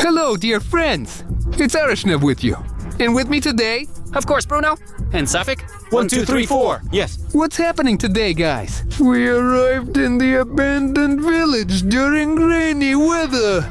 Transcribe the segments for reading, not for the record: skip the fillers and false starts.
Hello, dear friends. It's Arishnev with you. And with me today... Of course, Bruno. And Suffolk? 1, 2, 3, 4. Yes. What's happening today, guys? We arrived in the abandoned village during rainy weather.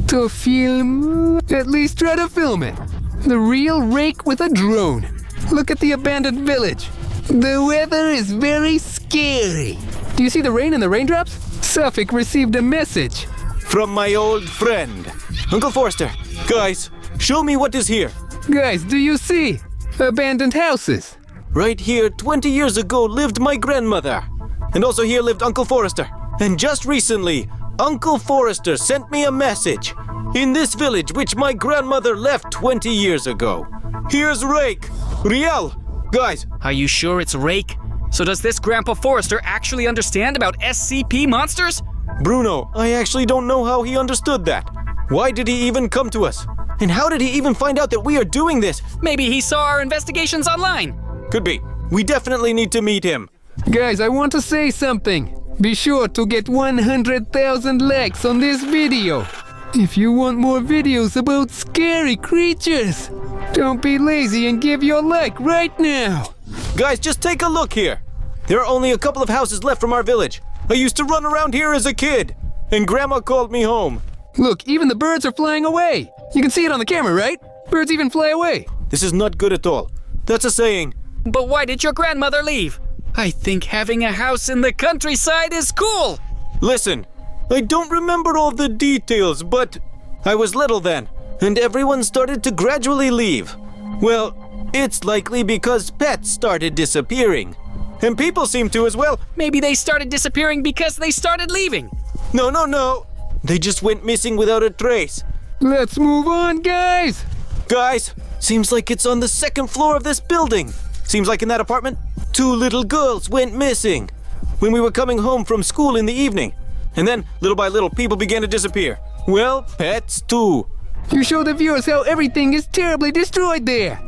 To film... At least try to film it. The real Rake with a drone. Look at the abandoned village. The weather is very scary. Do you see the rain and the raindrops? Suffolk received a message. From my old friend, Uncle Forrester. Guys, show me what is here. Guys, do you see? Abandoned houses. Right here, 20 years ago, lived my grandmother. And also here lived Uncle Forrester. And just recently, Uncle Forrester sent me a message. In this village, which my grandmother left 20 years ago. Here's Rake. Riel. Guys. Are you sure it's Rake? So does this Grandpa Forrester actually understand about SCP monsters? Bruno, I actually don't know how he understood that. Why did he even come to us? And how did he even find out that we are doing this? Maybe he saw our investigations online. Could be. We definitely need to meet him. Guys, I want to say something. Be sure to get 100,000 likes on this video. If you want more videos about scary creatures, don't be lazy and give your like right now. Guys, just take a look here. There are only a couple of houses left from our village. I used to run around here as a kid, and Grandma called me home. Look, even the birds are flying away. You can see it on the camera, right? Birds even fly away. This is not good at all. That's a saying. But why did your grandmother leave? I think having a house in the countryside is cool. Listen, I don't remember all the details, but I was little then, and everyone started to gradually leave. Well, it's likely because pets started disappearing. And people seem to as well. Maybe they started disappearing because they started leaving. No. They just went missing without a trace. Let's move on, guys. Guys, seems like it's on the second floor of this building. Seems like in that apartment, 2 little girls went missing when we were coming home from school in the evening. And then, little by little, people began to disappear. Well, pets too. You show the viewers how everything is terribly destroyed there.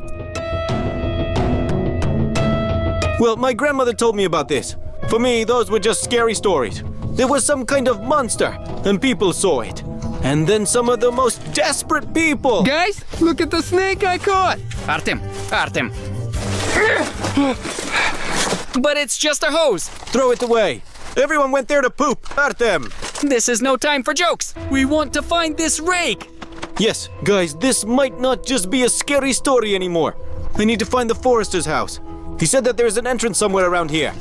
Well, my grandmother told me about this. For me, those were just scary stories. There was some kind of monster, and people saw it. And then some of the most desperate people. Guys, look at the snake I caught. Artyom. But it's just a hose. Throw it away. Everyone went there to poop. Artyom. This is no time for jokes. We want to find this Rake. Yes, guys, this might not just be a scary story anymore. I need to find the Forrester's house. He said that there's an entrance somewhere around here.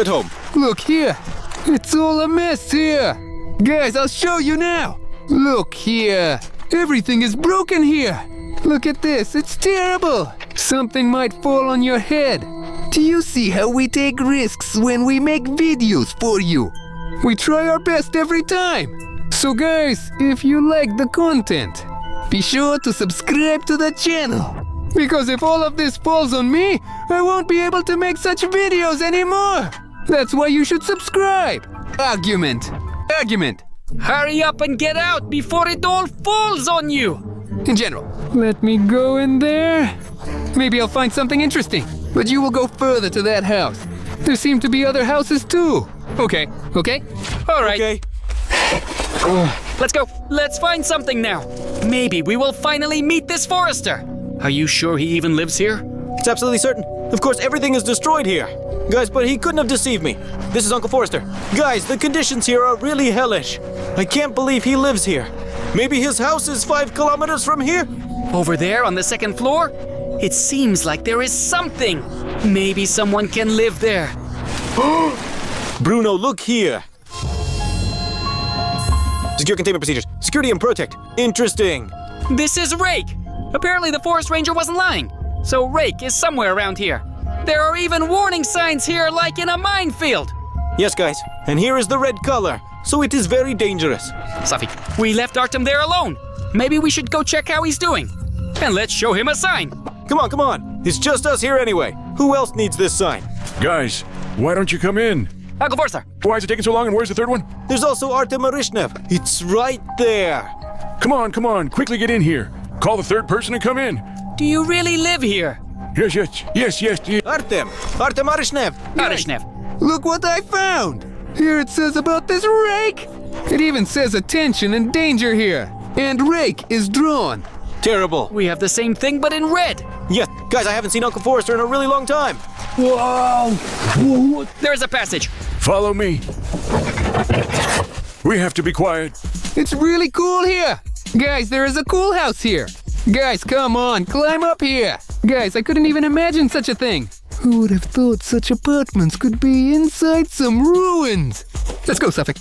At home. Look here. It's all a mess here. Guys, I'll show you now. Look here. Everything is broken here. Look at this. It's terrible. Something might fall on your head. Do you see how we take risks when we make videos for you? We try our best every time. So guys, if you like the content, be sure to subscribe to the channel. Because if all of this falls on me, I won't be able to make such videos anymore. That's why you should subscribe. Argument. Hurry up and get out before it all falls on you. In general. Let me go in there. Maybe I'll find something interesting. But you will go further to that house. There seem to be other houses too. Okay? All right. Okay. Let's go. Let's find something now. Maybe we will finally meet this Forrester. Are you sure he even lives here? It's absolutely certain. Of course, everything is destroyed here. Guys, but he couldn't have deceived me. This is Uncle Forrester. Guys, the conditions here are really hellish. I can't believe he lives here. Maybe his house is 5 kilometers from here? Over there on the second floor? It seems like there is something. Maybe someone can live there. Bruno, look here. Secure containment procedures. Security and protect. Interesting. This is Rake. Apparently the forest ranger wasn't lying. So Rake is somewhere around here. There are even warning signs here like in a minefield. Yes, guys. And here is the red color. So it is very dangerous. Suffolk, we left Artyom there alone. Maybe we should go check how he's doing. And let's show him a sign. Come on. It's just us here anyway. Who else needs this sign? Guys, why don't you come in? Uncle Forrester. Why is it taking so long, and where's the third one? There's also Bruno and Arishnev. It's right there. Come on, quickly get in here. Call the third person and come in. Do you really live here? Yes. Artyom Arishnev. Arishnev. Look what I found. Here it says about this Rake. It even says attention and danger here. and Rake is drawn. Terrible. We have the same thing but in red. Yes, guys, I haven't seen Uncle Forrester in a really long time. There's a passage. Follow me. We have to be quiet. It's really cool here. Guys, there is a cool house here. Guys, come on, climb up here. Guys, I couldn't even imagine such a thing. Who would have thought such apartments could be inside some ruins? Let's go, Suffolk.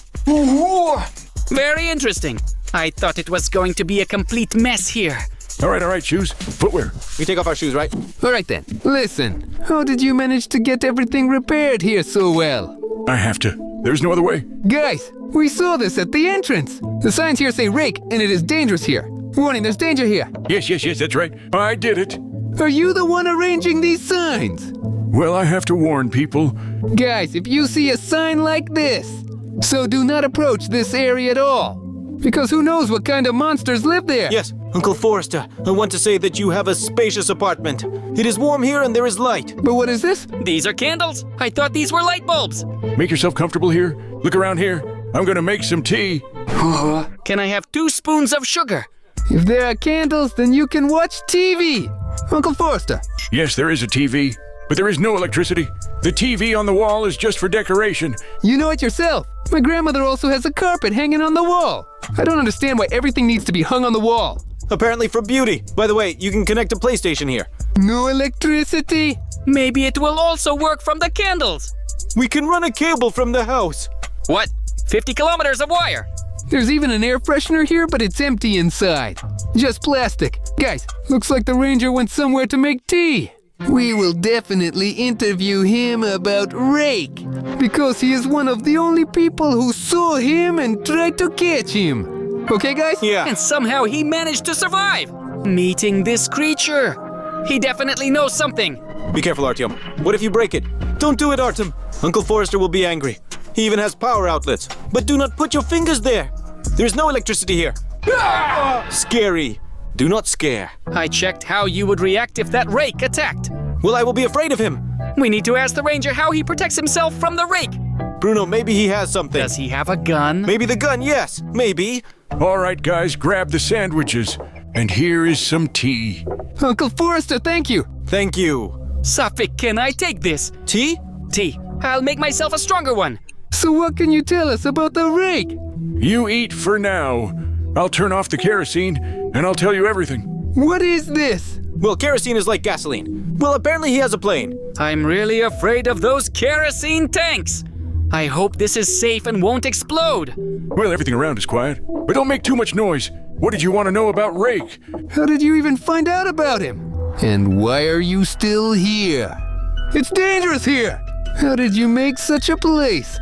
Very interesting. I thought it was going to be a complete mess here. All right, shoes, footwear. We take off our shoes, right? All right then, listen. How did you manage to get everything repaired here so well? I have to. There's no other way. Guys, we saw this at the entrance. The signs here say Rake, and it is dangerous here. Warning, there's danger here. Yes, that's right. I did it. Are you the one arranging these signs? Well, I have to warn people. Guys, if you see a sign like this, so do not approach this area at all. Because who knows what kind of monsters live there? Yes, Uncle Forrester, I want to say that you have a spacious apartment. It is warm here and there is light. But what is this? These are candles. I thought these were light bulbs. Make yourself comfortable here. Look around here. I'm gonna make some tea. Can I have 2 spoons of sugar? If there are candles, then you can watch TV. Uncle Forrester. Yes, there is a TV, but there is no electricity. The TV on the wall is just for decoration. You know it yourself. My grandmother also has a carpet hanging on the wall. I don't understand why everything needs to be hung on the wall. Apparently for beauty. By the way, you can connect a PlayStation here. No electricity? Maybe it will also work from the candles. We can run a cable from the house. What? 50 kilometers of wire. There's even an air freshener here, but it's empty inside. Just plastic. Guys, looks like the ranger went somewhere to make tea. We will definitely interview him about Rake, because he is one of the only people who saw him and tried to catch him. Okay, guys? Yeah. And somehow he managed to survive. Meeting this creature. He definitely knows something. Be careful, Artyom. What if you break it? Don't do it, Artyom. Uncle Forrester will be angry. He even has power outlets. But do not put your fingers there. There's no electricity here. Scary. Do not scare. I checked how you would react if that Rake attacked. Well, I will be afraid of him. We need to ask the ranger how he protects himself from the Rake. Bruno, maybe he has something. Does he have a gun? Maybe the gun, yes. Maybe. All right, guys, grab the sandwiches. And here is some tea. Uncle Forrester, thank you. Thank you. Suffolk, can I take this? Tea? Tea. I'll make myself a stronger one. So what can you tell us about the Rake? You eat for now. I'll turn off the kerosene, and I'll tell you everything. What is this? Well, kerosene is like gasoline. Well, apparently he has a plane. I'm really afraid of those kerosene tanks. I hope this is safe and won't explode. Well, everything around is quiet, but don't make too much noise. What did you want to know about Rake? How did you even find out about him? And why are you still here? It's dangerous here! How did you make such a place?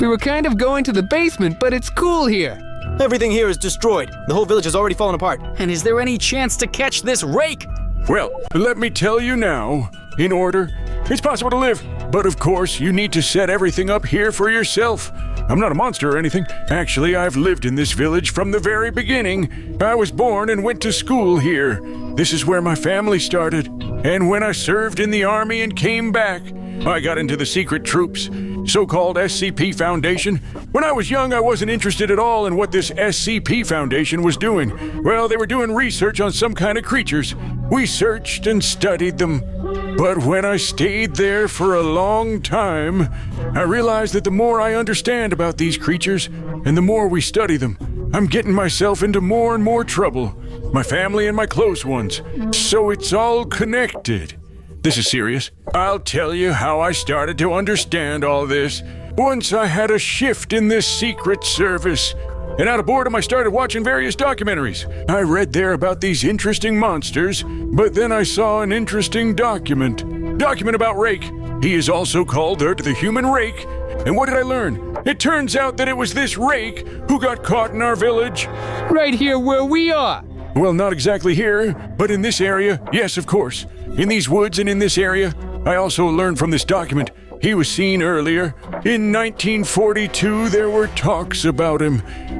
We were kind of going to the basement, but it's cool here. Everything here is destroyed. The whole village has already fallen apart. And is there any chance to catch this Rake? Well, let me tell you now. In order, it's possible to live, but of course you need to set everything up here for yourself. I'm not a monster or anything. Actually, I've lived in this village from the very beginning. I was born and went to school here. This is where my family started. And when I served in the army and came back, I got into the secret troops, so-called SCP Foundation. When I was young, I wasn't interested at all in what this SCP Foundation was doing. Well, they were doing research on some kind of creatures. We searched and studied them. But when I stayed there for a long time, I realized that the more I understand about these creatures, and the more we study them, I'm getting myself into more and more trouble. My family and my close ones. So it's all connected. This is serious. I'll tell you how I started to understand all this. Once I had a shift in this secret service, and out of boredom I started watching various documentaries. I read there about these interesting monsters, but then I saw an interesting document about Rake. He is also called the human Rake. And what did I learn? It turns out that it was this Rake who got caught in our village. Right here where we are. Well, not exactly here, but in this area, yes, of course. In these woods and in this area, I also learned from this document. He was seen earlier. In 1942, there were talks about him.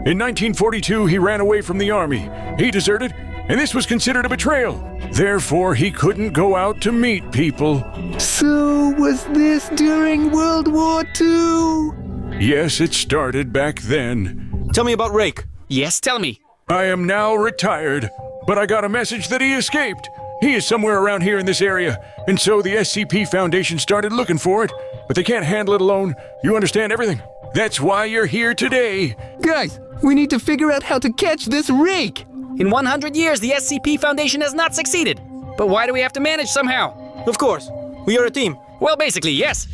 In 1942, he ran away from the army. He deserted, and this was considered a betrayal. Therefore, he couldn't go out to meet people. So, was this during World War II? Yes, it started back then. Tell me about Rake. Yes, tell me. I am now retired, but I got a message that he escaped. He is somewhere around here in this area, and so the SCP Foundation started looking for it, but they can't handle it alone. You understand everything? That's why you're here today. Guys, we need to figure out how to catch this Rake. In 100 years, the SCP Foundation has not succeeded. But why do we have to manage somehow? Of course, we are a team. Well, basically, yes.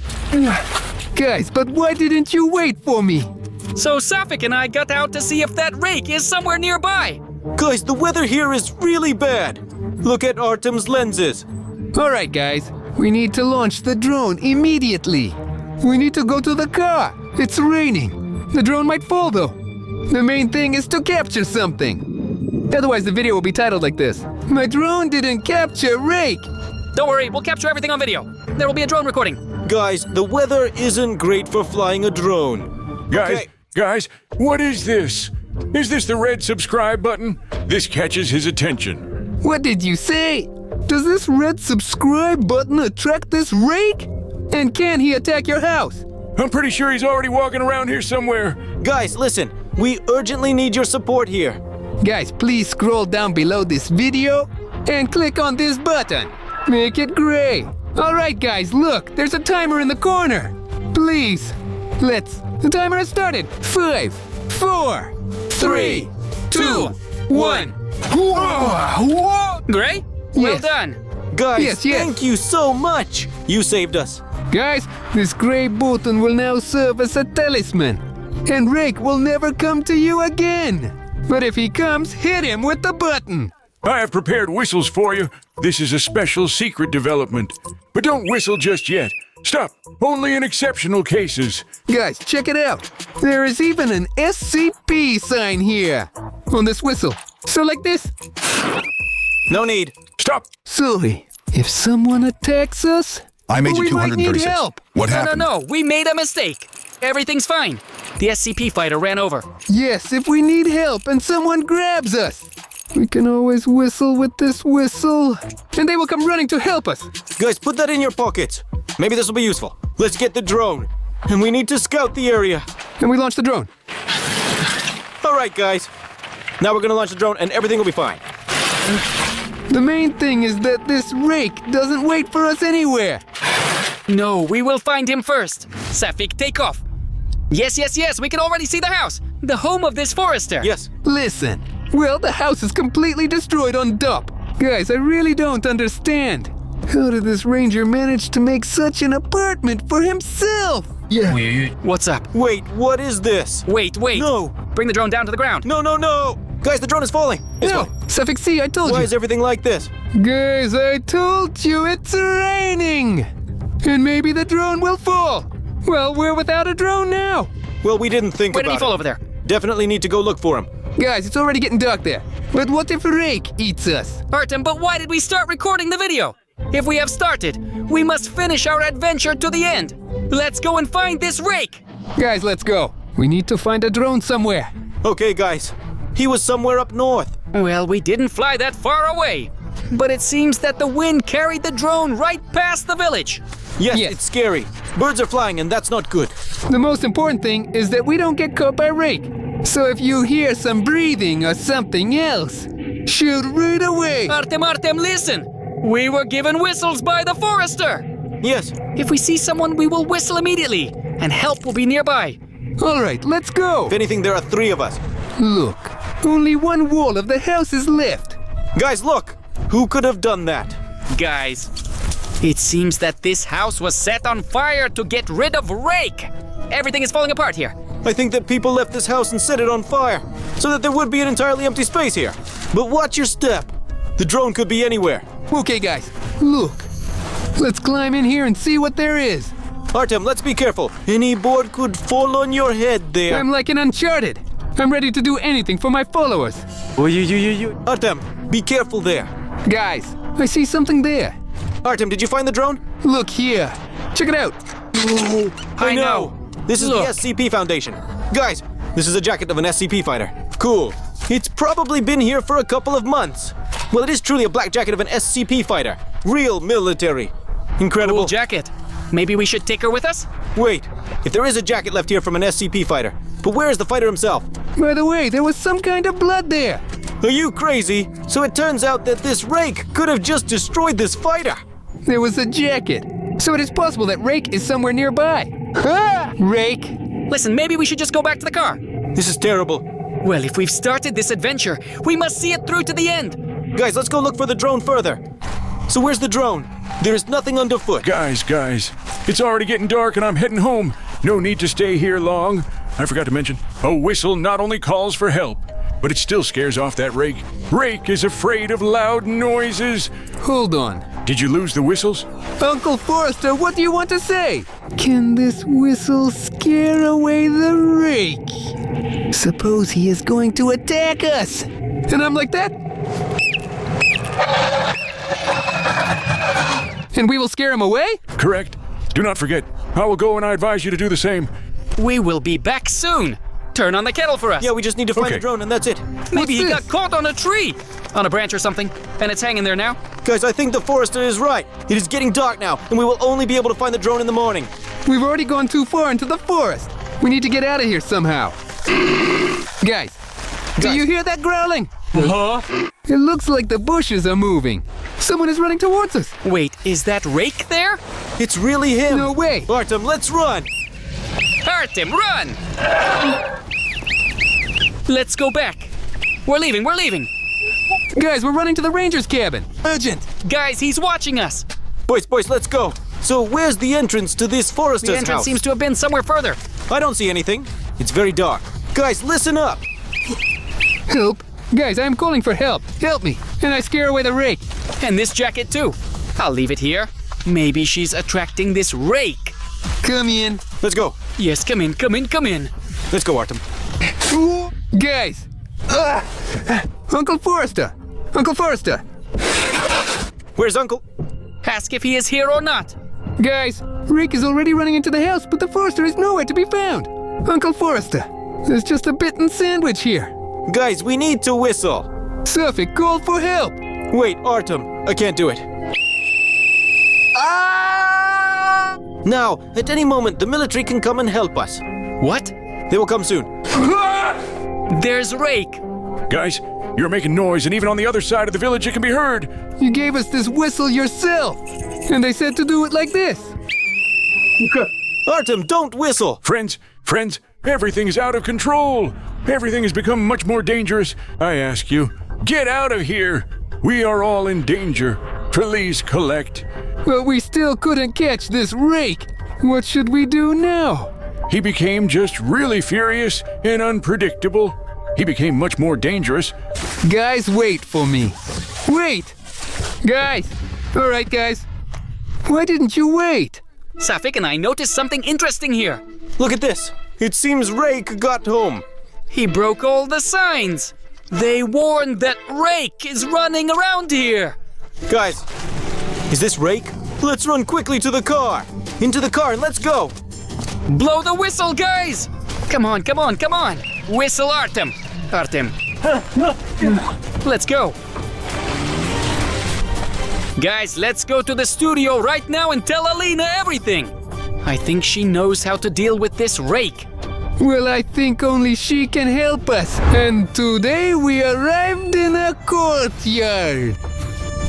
Guys, but why didn't you wait for me? So Safik and I got out to see if that Rake is somewhere nearby. Guys, the weather here is really bad. Look at Artyom's lenses. All right, guys, we need to launch the drone immediately. We need to go to the car. It's raining. The drone might fall, though. The main thing is to capture something. Otherwise, the video will be titled like this: My drone didn't capture Rake. Don't worry, we'll capture everything on video. There will be a drone recording. Guys, the weather isn't great for flying a drone. Guys, what is this? Is this the red subscribe button? This catches his attention. What did you say? Does this red subscribe button attract this Rake? And can he attack your house? I'm pretty sure he's already walking around here somewhere. Guys, listen, we urgently need your support here. Guys, please scroll down below this video and click on this button. Make it gray. All right, guys, look, there's a timer in the corner. Please, the timer has started. 5, 4, 3, 2, 1. Gray? Well Yes. done. Guys, Yes. thank you so much. You saved us. Guys, this gray button will now serve as a talisman. And Rake will never come to you again. But if he comes, hit him with the button. I have prepared whistles for you. This is a special secret development. But don't whistle just yet. Stop. Only in exceptional cases. Guys, check it out. There is even an SCP sign here on this whistle. So like this. No need. Stop. Sorry, if someone attacks us, I made we you might need 236. help. What happened? No, we made a mistake. Everything's fine. The SCP fighter ran over. Yes, if we need help and someone grabs us, we can always whistle with this whistle, and they will come running to help us. Guys, put that in your pockets. Maybe this will be useful. Let's get the drone. And we need to scout the area. And we launch the drone. All right, guys. Now we're gonna launch the drone and everything will be fine. The main thing is that this Rake doesn't wait for us anywhere. No, we will find him first. Safik, take off. Yes, we can already see the house. The home of this forester. Yes. Listen, well, the house is completely destroyed on DUP. Guys, I really don't understand. How did this ranger manage to make such an apartment for himself? What's up? Wait, what is this? Wait. No. Bring the drone down to the ground. No. Guys, the drone is falling. It's No, falling. Safik, see, I told Why you. is everything like this? Guys, I told you it's raining. And maybe the drone will fall. Well, we're without a drone now. Well, we didn't think Where did about he fall it. over there? Definitely need to go look for him. Guys, it's already getting dark there. But what if Rake eats us? Artyom, but why did we start recording the video? If we have started, we must finish our adventure to the end. Let's go and find this Rake. Guys, let's go. We need to find a drone somewhere. Okay, guys. He was somewhere up north. Well, we didn't fly that far away. But it seems that the wind carried the drone right past the village. Yes, Yes. it's scary. Birds are flying and that's not good. The most important thing is that we don't get caught by Rake. So if you hear some breathing or something else, shoot right away. Artyom, listen. We were given whistles by the forester. Yes. If we see someone, we will whistle immediately, and help will be nearby. All right, let's go. If anything, there are 3 of us. Look, only one wall of the house is left. Guys, look! Who could have done that? Guys, it seems that this house was set on fire to get rid of Rake. Everything is falling apart here. I think that people left this house and set it on fire, so that there would be an entirely empty space here. But watch your step. The drone could be anywhere. Okay, guys, look. Let's climb in here and see what there is. Artyom, let's be careful. Any board could fall on your head there. I'm like an Uncharted. I'm ready to do anything for my followers. Artyom, be careful there. Guys, I see something there. Artyom, did you find the drone? Look here. Check it out. I know. This is Look. the SCP Foundation. Guys, this is a jacket of an SCP fighter. Cool. It's probably been here for a couple of months. Well, it is truly a black jacket of an SCP fighter. Real military. Incredible. Cool jacket. Maybe we should take her with us? Wait, if there is a jacket left here from an SCP fighter, But where is the fighter himself? By the way, there was some kind of blood there. Are you crazy? So it turns out that this Rake could have just destroyed this fighter. There was a jacket. So it is possible that Rake is somewhere nearby. Ah! Rake! Listen, maybe we should just go back to the car. This is terrible. Well, if we've started this adventure, we must see it through to the end. Guys, let's go look for the drone further. So where's the drone? There is nothing underfoot. Guys, it's already getting dark and I'm heading home. No need to stay here long. I forgot to mention, a whistle not only calls for help, but it still scares off that Rake. Rake is afraid of loud noises. Hold on. Did you lose the whistles? Uncle Forrester, what do you want to say? Can this whistle scare away the Rake? Suppose he is going to attack us. And I'm like that? And we will scare him away? Correct. Do not forget, I will go and I advise you to do the same. We will be back soon. Turn on the kettle for us. Yeah, we just need to find Okay. the drone and that's it. Maybe he this? got caught on a tree, on a branch or something, and it's hanging there now. Guys, I think the Forester is right. It is getting dark now, and we will only be able to find the drone in the morning. We've already gone too far into the forest. We need to get out of here somehow. Guys, do you hear that growling? It looks like the bushes are moving. Someone is running towards us. Wait, is that Rake there? It's really him. No way. Artyom, let's run. Artyom, run! Let's go back. We're leaving. Guys, we're running to the ranger's cabin. Urgent. Guys, he's watching us. Boys, let's go. So where's the entrance to this Forester's The entrance house? seems to have been somewhere further. I don't see anything. It's very dark. Guys, listen up. Help. Guys, I am calling for help. Help me. And I scare away the Rake. And this jacket too. I'll leave it here. Maybe she's attracting this Rake. Come in. Let's go. Yes, come in. Let's go, Artyom. Guys. Uncle Forrester. Where's Uncle? Ask if he is here or not. Guys, Rake is already running into the house, but the Forrester is nowhere to be found. Uncle Forrester, there's just a bitten sandwich here. Guys, we need to whistle. Suffolk, call for help. Wait, Artyom, I can't do it. Now, at any moment, the military can come and help us. What? They will come soon. There's Rake. Guys, you're making noise and even on the other side of the village it can be heard. You gave us this whistle yourself. And they said to do it like this. Artyom, don't whistle. Friends, everything is out of control. Everything has become much more dangerous. I ask you, get out of here. We are all in danger. Please collect. But we still couldn't catch this Rake. What should we do now? He became just really furious and unpredictable. He became much more dangerous. Guys, wait for me. Wait! Guys! Alright, guys. Why didn't you wait? Suffolk and I noticed something interesting here. Look at this. It seems Rake got home. He broke all the signs. They warned that Rake is running around here. Guys, is this Rake? Let's run quickly to the car. Into the car and let's go. Blow the whistle, guys! Come on. Whistle Artyom. Let's go. Guys, let's go to the studio right now and tell Alina everything. I think she knows how to deal with this Rake. Well, I think only she can help us. And today we arrived in a courtyard.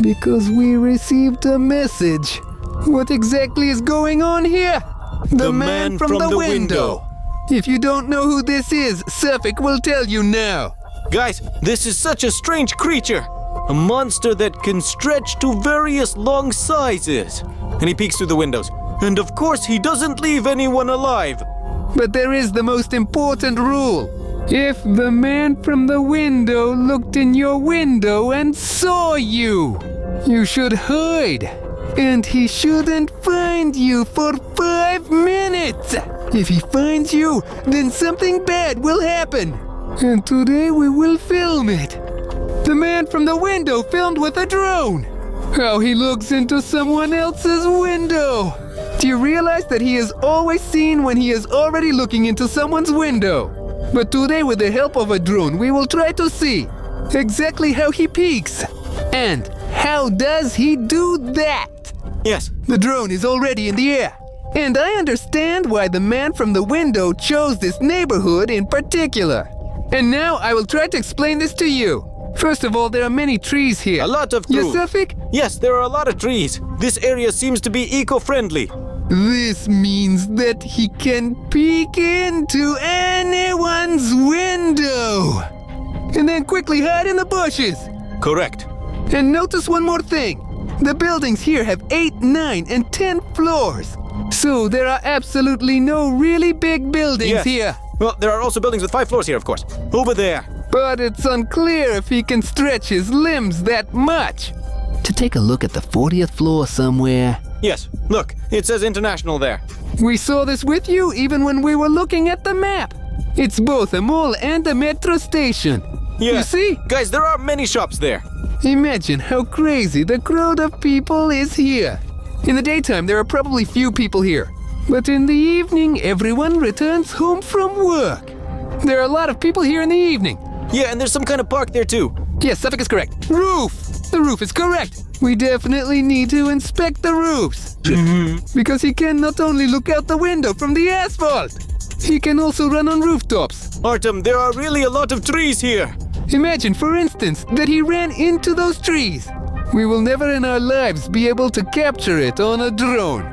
Because we received a message. What exactly is going on here? The man from the window. If you don't know who this is, Suffolk will tell you now. Guys, this is such a strange creature. A monster that can stretch to various long sizes. And he peeks through the windows. And of course, he doesn't leave anyone alive. But there is the most important rule. If the man from the window looked in your window and saw you, you should hide. And he shouldn't find you for 5 minutes. If he finds you, then something bad will happen. And today we will film it. The man from the window filmed with a drone. How he looks into someone else's window. Do you realize that he is always seen when he is already looking into someone's window? But today, with the help of a drone, we will try to see exactly how he peeks. And how does he do that? Yes. The drone is already in the air. And I understand why the man from the window chose this neighborhood in particular. And now I will try to explain this to you. First of all, there are many trees here. A lot of Yes, trees. Suffolk? Yes, there are a lot of trees. This area seems to be eco-friendly. This means that he can peek into anyone's window. And then quickly hide in the bushes. Correct. And notice one more thing. The buildings here have 8, 9, and 10 floors. So there are absolutely no really big buildings Yes. here. Well, there are also buildings with 5 floors here, of course. Over there. But it's unclear if he can stretch his limbs that much. To take a look at the 40th floor somewhere. Yes, look, it says international there. We saw this with you even when we were looking at the map. It's both a mall and a metro station. You Yes. see? Guys, there are many shops there. Imagine how crazy the crowd of people is here. In the daytime, there are probably few people here. But in the evening, everyone returns home from work. There are a lot of people here in the evening. Yeah, and there's some kind of park there too. Yes, Suffolk is correct. Roof! The roof is correct. We definitely need to inspect the roofs. Because he can not only look out the window from the asphalt, he can also run on rooftops. Artyom, there are really a lot of trees here. Imagine, for instance, that he ran into those trees. We will never in our lives be able to capture it on a drone.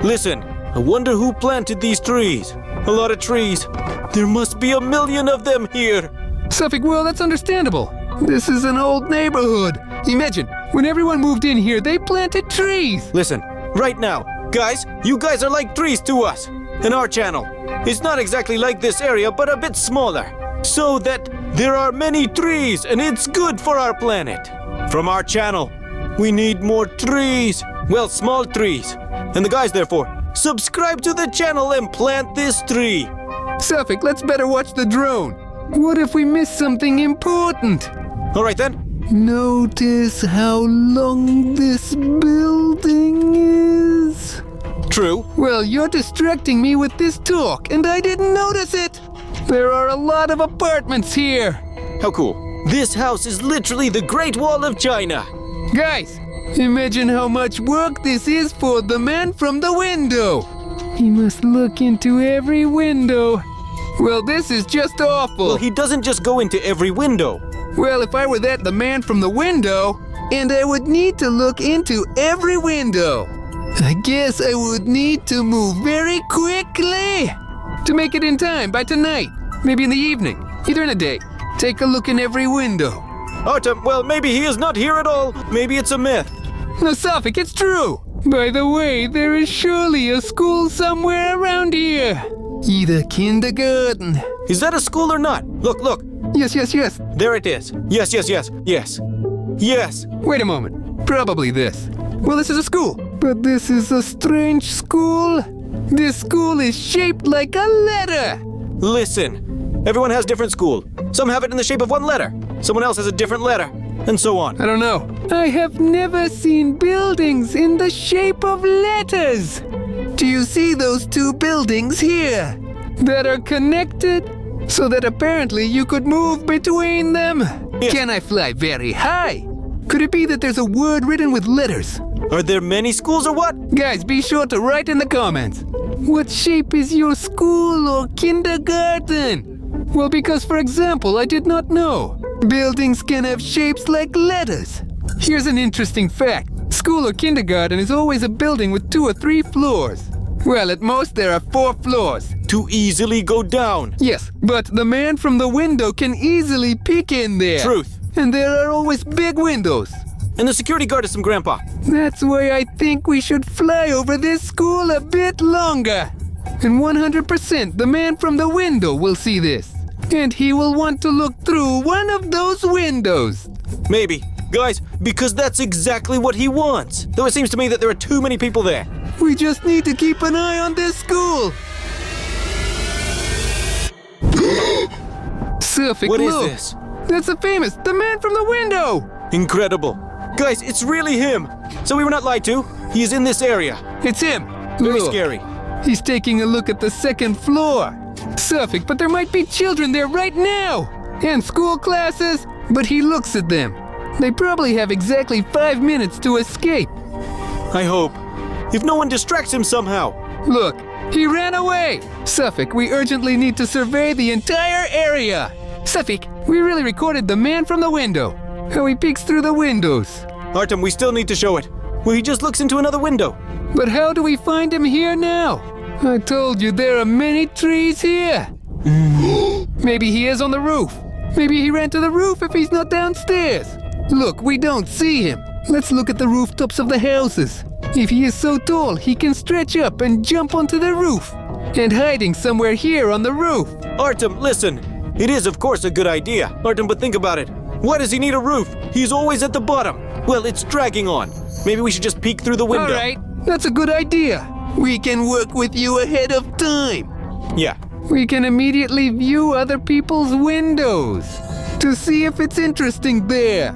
Listen, I wonder who planted these trees. A lot of trees. There must be 1,000,000 of them here. Suffolk, well, that's understandable. This is an old neighborhood. Imagine, when everyone moved in here, they planted trees. Listen, right now, guys, you guys are like trees to us. In our channel. It's not exactly like this area, but a bit smaller. So that there are many trees, and it's good for our planet. From our channel, we need more trees. Well, small trees. And the guys, therefore, subscribe to the channel and plant this tree. Suffolk, let's better watch the drone. What if we miss something important? All right then. Notice how long this building is. True. Well, you're distracting me with this talk, and I didn't notice it. There are a lot of apartments here. How cool. This house is literally the Great Wall of China. Guys, imagine how much work this is for the man from the window. He must look into every window. Well, this is just awful. Well, he doesn't just go into every window. Well, if I were the man from the window, and I would need to look into every window, I guess I would need to move very quickly to make it in time by tonight, maybe in the evening, either in a day. Take a look in every window. Artyom, well, maybe he is not here at all. Maybe it's a myth. No, Suffolk, it's true. By the way, there is surely a school somewhere around here. Either kindergarten. Is that a school or not? Look, look. Yes. There it is. Yes. Yes. Wait a moment. Probably this. Well, this is a school. But this is a strange school. This school is shaped like a letter. Listen, everyone has different school. Some have it in the shape of one letter. Someone else has a different letter. And so on. I don't know. I have never seen buildings in the shape of letters. Do you see those two buildings here? That are connected? So that apparently you could move between them? Yes. Can I fly very high? Could it be that there's a word written with letters? Are there many schools or what? Guys, be sure to write in the comments. What shape is your school or kindergarten? Well, because for example, I did not know. Buildings can have shapes like letters. Here's an interesting fact. School or kindergarten is always a building with 2 or 3 floors. Well, at most there are 4 floors. To easily go down. Yes, but the man from the window can easily peek in there. Truth. And there are always big windows. And the security guard is some grandpa. That's why I think we should fly over this school a bit longer. And 100% the man from the window will see this. And he will want to look through one of those windows. Maybe. Guys, because that's exactly what he wants. Though it seems to me that there are too many people there. We just need to keep an eye on this school. Suffolk, What is look. this? That's the man from the window. Incredible. Guys, it's really him. So we were not lied to. He is in this area. It's him. Very Look. scary. He's taking a look at the 2nd floor. Suffolk, but there might be children there right now. And school classes, but he looks at them. They probably have exactly 5 minutes to escape. I hope. If no one distracts him somehow. Look, he ran away! Suffolk, we urgently need to survey the entire area! Suffolk, we really recorded the man from the window. How he peeks through the windows. Artyom, we still need to show it. Well, he just looks into another window. But how do we find him here now? I told you there are many trees here. Maybe he is on the roof. Maybe he ran to the roof if he's not downstairs. Look, we don't see him. Let's look at the rooftops of the houses. If he is so tall, he can stretch up and jump onto the roof. And hiding somewhere here on the roof. Artyom, listen. It is, of course, a good idea. Artyom, but think about it. Why does he need a roof? He's always at the bottom. Well, it's dragging on. Maybe we should just peek through the window. All right, that's a good idea. We can work with you ahead of time. Yeah. We can immediately view other people's windows to see if it's interesting there.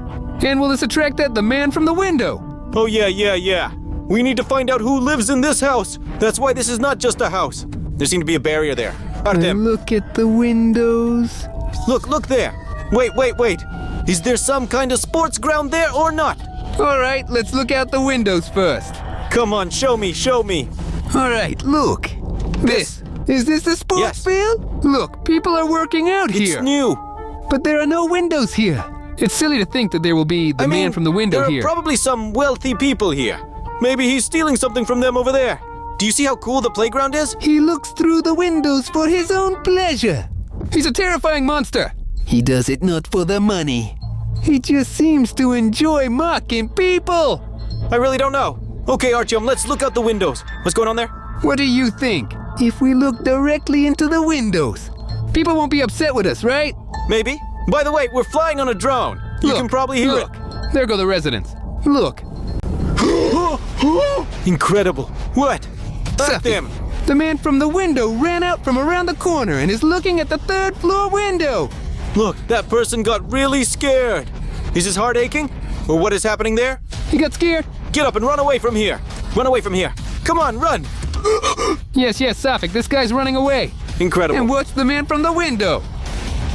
And will this attract the man from the window? Oh, yeah. We need to find out who lives in this house. That's why this is not just a house. There seems to be a barrier there. Artyom, Look at the windows. look there. Wait. Is there some kind of sports ground there or not? All right, let's look out the windows first. Come on, show me. All right, look. Is this the sports Yes. field? Look, people are working out It's here. new. But there are no windows here. It's silly to think that there will be the man from the window there here. are probably some wealthy people here. Maybe he's stealing something from them over there. Do you see how cool the playground is? He looks through the windows for his own pleasure. He's a terrifying monster. He does it not for the money. He just seems to enjoy mocking people. I really don't know. Okay, Artyom, let's look out the windows. What's going on there? What do you think? If we look directly into the windows, people won't be upset with us, right? Maybe. By the way, we're flying on a drone. You can probably hear look. There go the residents. Look. it. Incredible. What? Artyom. The man from the window ran out from around the corner and is looking at the third floor window. Look, that person got really scared. Is his heart aching? Or what is happening there? He got scared. Get up and run away from here. Run away from here. Come on, run. Yes, Suffolk, this guy's running away. Incredible. And watch the man from the window.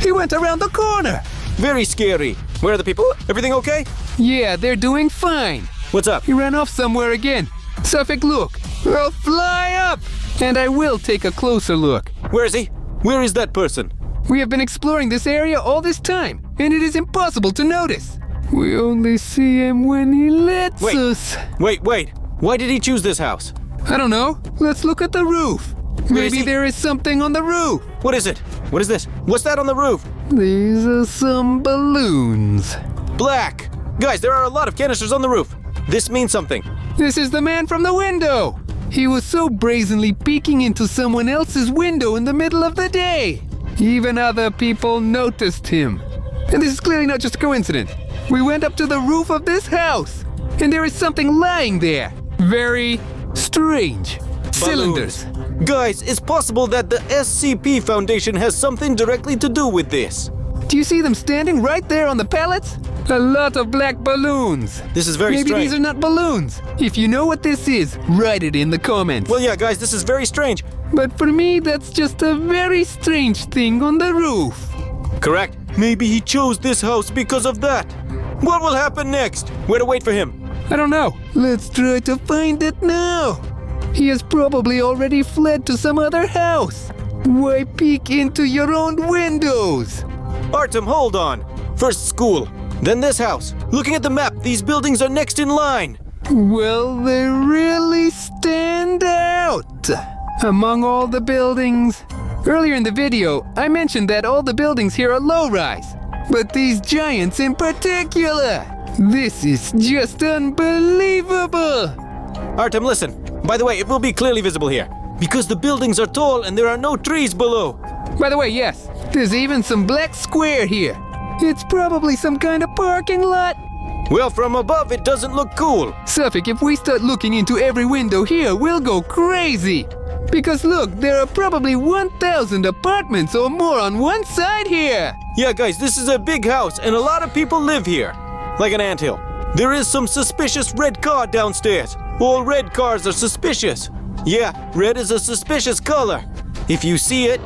He went around the corner. Very scary. Where are the people? Everything okay? Yeah, they're doing fine. What's up? He ran off somewhere again. Suffolk, look. I'll fly up. And I will take a closer look. Where is he? Where is that person? We have been exploring this area all this time, and it is impossible to notice. We only see him when he lets us. Wait. Why did he choose this house? I don't know. Let's look at the roof. Where is Maybe he? there is something on the roof. What is it? What is this? What's that on the roof? These are some balloons. Black. Guys, there are a lot of canisters on the roof. This means something. This is the man from the window. He was so brazenly peeking into someone else's window in the middle of the day. Even other people noticed him. And this is clearly not just a coincidence. We went up to the roof of this house, and there is something lying there. Very strange. Cylinders. Guys, it's possible that the SCP Foundation has something directly to do with this. Do you see them standing right there on the pallets? A lot of black balloons. This is very Maybe strange. these are not balloons. If you know what this is, write it in the comments. Well, yeah, guys, this is very strange. But for me, that's just a very strange thing on the roof. Correct. Maybe he chose this house because of that. What will happen next? Where to wait for him? I don't know. Let's try to find it now. He has probably already fled to some other house. Why peek into your own windows? Artyom, hold on. First school, then this house. Looking at the map, these buildings are next in line. Well, they really stand out. Among all the buildings. Earlier in the video, I mentioned that all the buildings here are low-rise. But these giants in particular. This is just unbelievable. Artyom, listen. By the way, it will be clearly visible here. Because the buildings are tall and there are no trees below. By the way, yes, there's even some black square here. It's probably some kind of parking lot. Well, from above, it doesn't look cool. Suffolk, if we start looking into every window here, we'll go crazy. Because look, there are probably 1,000 apartments or more on one side here. Yeah, guys, this is a big house and a lot of people live here. Like an anthill. There is some suspicious red car downstairs. All red cars are suspicious. Yeah, red is a suspicious color. If you see it...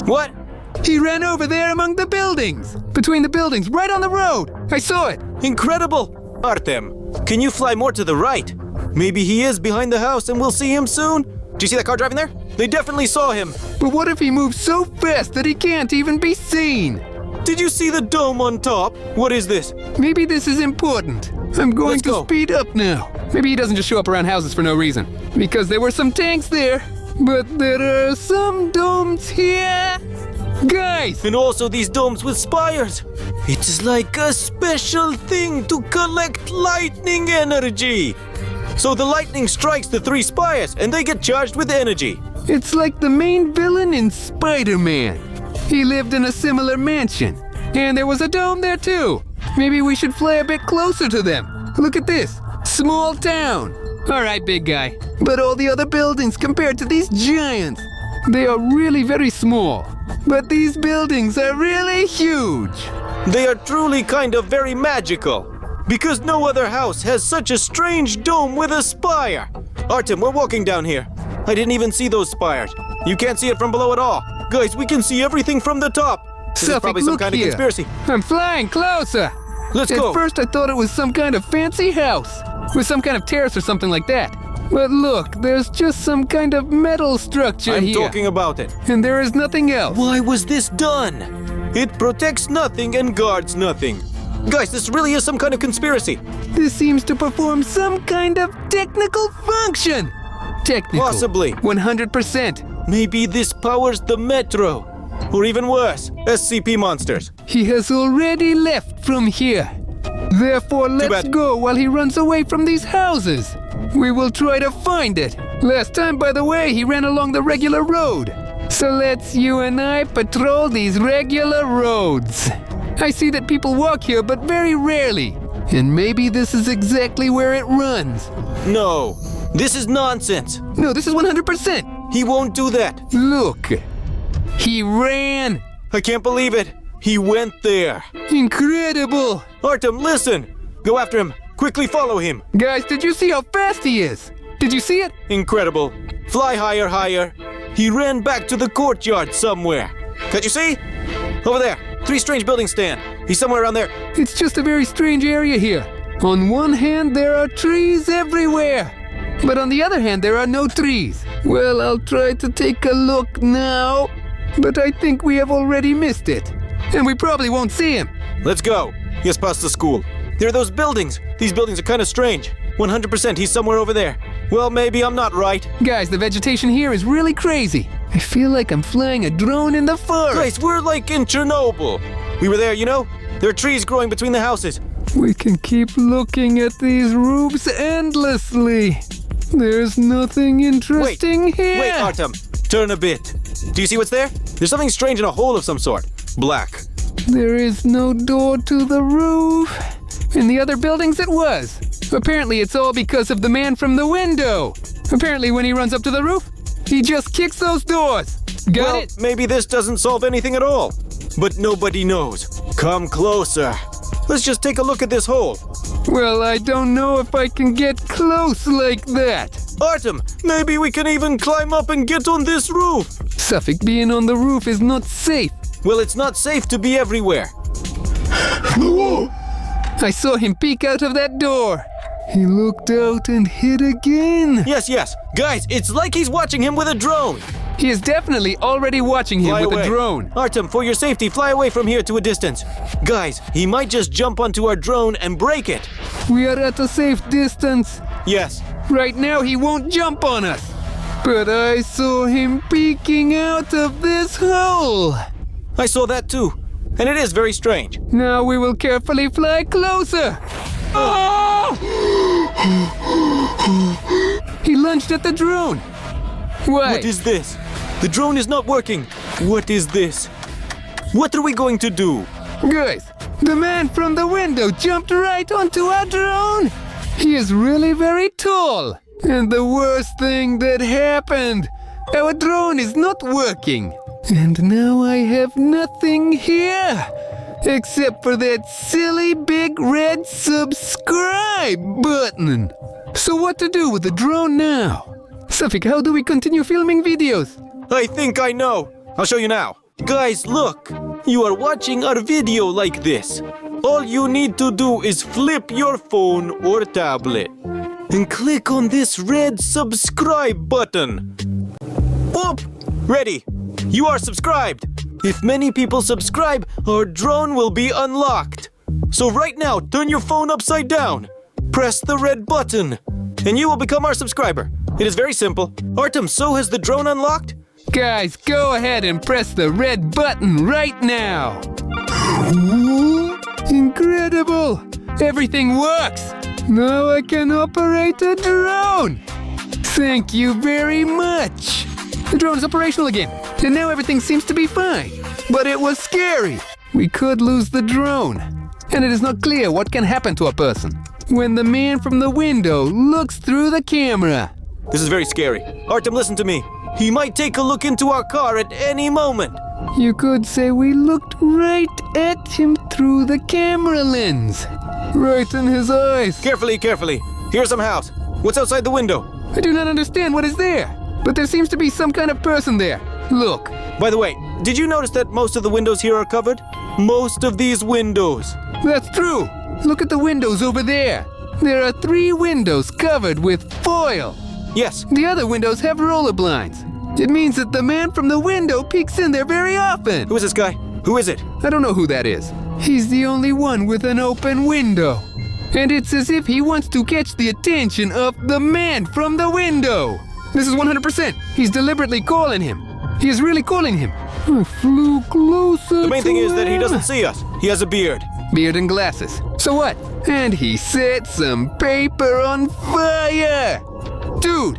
What? He ran over there among the buildings. Between the buildings, right on the road. I saw it. Incredible! Artyom, can you fly more to the right? Maybe he is behind the house and we'll see him soon. Do you see that car driving there? They definitely saw him. But what if he moves so fast that he can't even be seen? Did you see the dome on top? What is this? Maybe this is important. I'm going Let's to go. speed up now. Maybe he doesn't just show up around houses for no reason. Because there were some tanks there. But there are some domes here. Guys! And also these domes with spires. It's like a special thing to collect lightning energy. So the lightning strikes the 3 spires and they get charged with energy. It's like the main villain in Spider-Man. He lived in a similar mansion. And there was a dome there too. Maybe we should fly a bit closer to them. Look at this. Small town. Alright, big guy. But all the other buildings compared to these giants, they are really very small. But these buildings are really huge. They are truly kind of very magical. Because no other house has such a strange dome with a spire. Artyom, we're walking down here. I didn't even see those spires. You can't see it from below at all. Guys, we can see everything from the top. This is Suffolk, probably some look kind here. of conspiracy. I'm flying closer. Let's At go. first I thought it was some kind of fancy house. With some kind of terrace or something like that. But look, there's just some kind of metal structure I'm here. talking about it. And there is nothing else. Why was this done? It protects nothing and guards nothing. Guys, this really is some kind of conspiracy. This seems to perform some kind of technical function. Technical. Possibly. 100%. Maybe this powers the metro. Or even worse, SCP monsters. He has already left from here. Therefore, let's bad. go while he runs away from these houses. We will try to find it. Last time, by the way, he ran along the regular road. So let's you and I patrol these regular roads. I see that people walk here, but very rarely. And maybe this is exactly where it runs. No, this is nonsense. No, this is 100%. He won't do that. Look. He ran. I can't believe it. He went there. Incredible. Artyom, listen. Go after him. Quickly follow him. Guys, did you see how fast he is? Did you see it? Incredible. Fly higher, higher. He ran back to the courtyard somewhere. Can't you see? Over there. 3 strange buildings stand. He's somewhere around there. It's just a very strange area here. On one hand, there are trees everywhere. But on the other hand, there are no trees. Well, I'll try to take a look now. But I think we have already missed it. And we probably won't see him. Let's go. He has passed the school. There are those buildings. These buildings are kind of strange. 100% he's somewhere over there. Well, maybe I'm not right. Guys, the vegetation here is really crazy. I feel like I'm flying a drone in the forest. Guys, we're like in Chernobyl. We were there, you know? There are trees growing between the houses. We can keep looking at these roofs endlessly. There's nothing interesting here. Wait, Artyom. Turn a bit. Do you see what's there? There's something strange in a hole of some sort. Black. There is no door to the roof. In the other buildings it was. Apparently it's all because of the man from the window. Apparently when he runs up to the roof, he just kicks those doors. Got Well, it? maybe this doesn't solve anything at all. But nobody knows. Come closer. Let's just take a look at this hole. Well, I don't know if I can get close like that. Artyom, maybe we can even climb up and get on this roof. Suffolk, being on the roof is not safe. Well, it's not safe to be everywhere. I saw him peek out of that door. He looked out and hit again. Yes. Guys, it's like he's watching him with a drone. He is definitely already watching him Fly with away. a drone. Artyom, for your safety, fly away from here to a distance. Guys, he might just jump onto our drone and break it. We are at a safe distance. Yes. Right now he won't jump on us. But I saw him peeking out of this hole. I saw that too. And it is very strange. Now we will carefully fly closer. He lunged at the drone. Why? What is this? The drone is not working. What is this? What are we going to do? Guys, the man from the window jumped right onto our drone. He is really very tall. And the worst thing that happened, our drone is not working. And now I have nothing here. Except for that silly big red subscribe button. So what to do with the drone now? Suffolk, how do we continue filming videos? I think I know. I'll show you now. Guys, look. You are watching our video like this. All you need to do is flip your phone or tablet. and click on this red subscribe button. Whoop! Ready. You are subscribed. If many people subscribe, our drone will be unlocked. So right now, turn your phone upside down. Press the red button, and you will become our subscriber. It is very simple. Artyom, so has the drone unlocked? Guys, go ahead and press the red button right now. Ooh, incredible! Everything works! Now I can operate a drone! Thank you very much! The drone is operational again, and now everything seems to be fine. But it was scary. We could lose the drone, and it is not clear what can happen to a person when the man from the window looks through the camera. This is very scary. Artyom, listen to me. He might take a look into our car at any moment. You could say we looked right at him through the camera lens. Right in his eyes. Carefully, carefully. Here's some house. What's outside the window? I do not understand what is there, but there seems to be some kind of person there. Look. By the way, did you notice that most of the windows here are covered? Most of these windows. That's true. Look at the windows over there. There are 3 windows covered with foil. Yes. The other windows have roller blinds. It means that the man from the window peeks in there very often. Who is this guy? Who is it? I don't know who that is. He's the only one with an open window. And it's as if he wants to catch the attention of the man from the window. This is 100%. He's deliberately calling him. He is really calling him. I flew closer. The main thing is that he him. doesn't see us. He has a beard. Beard and glasses. So what? And he set some paper on fire. Dude.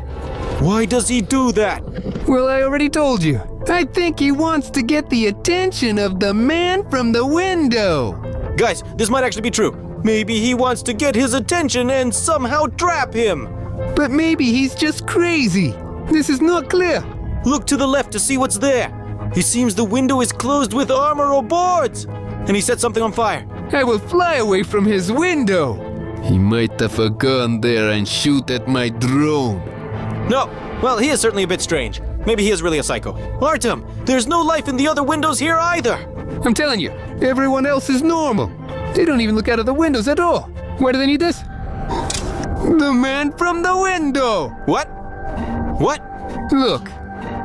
Why does he do that? Well, I already told you. I think he wants to get the attention of the man from the window. Guys, this might actually be true. Maybe he wants to get his attention and somehow trap him. But maybe he's just crazy. This is not clear. Look to the left to see what's there. It seems the window is closed with armor or boards. And he set something on fire. I will fly away from his window. He might have a gun there and shoot at my drone. No. Well, he is certainly a bit strange. Maybe he is really a psycho. Artyom, there's no life in the other windows here either. I'm telling you, everyone else is normal. They don't even look out of the windows at all. Why do they need this? The man from the window! What? What? Look.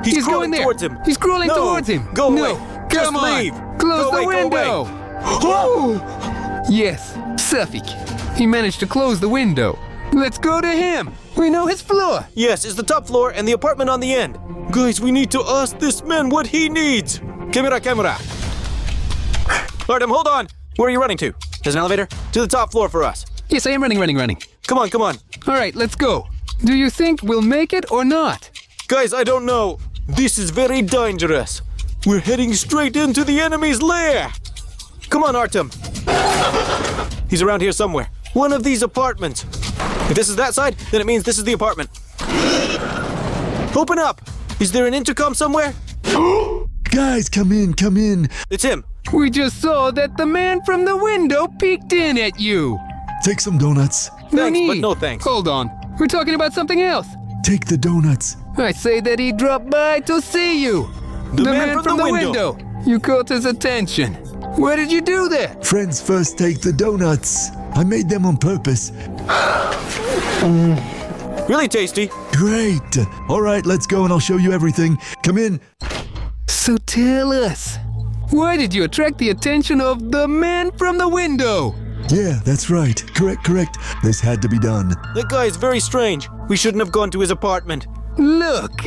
He's going crawling there. towards him. He's crawling No, towards him. go no. away. Come Just on. leave. Close Go the away, go window. away. Yes, Suffolk. He managed to close the window. Let's go to him. We know his floor. Yes, it's the top floor and the apartment on the end. Guys, we need to ask this man what he needs. Camera. Artyom, hold on. Where are you running to? There's an elevator? To the top floor for us. Yes, I am running. Come on. All right, let's go. Do you think we'll make it or not? Guys, I don't know. This is very dangerous. We're heading straight into the enemy's lair. Come on, Artyom. He's around here somewhere. One of these apartments. If this is that side, then it means this is the apartment. Open up. Is there an intercom somewhere? Guys, come in. It's him. We just saw that the man from the window peeked in at you. Take some donuts. No Thanks, need. but no thanks. Hold on. We're talking about something else. Take the donuts. I say that he dropped by to see you. The man from the window. You caught his attention. Why did you do that? Friends first take the donuts. I made them on purpose. Really tasty. Great. All right, let's go and I'll show you everything. Come in. So tell us, why did you attract the attention of the man from the window? Yeah, that's right. Correct. This had to be done. That guy is very strange. We shouldn't have gone to his apartment. Look,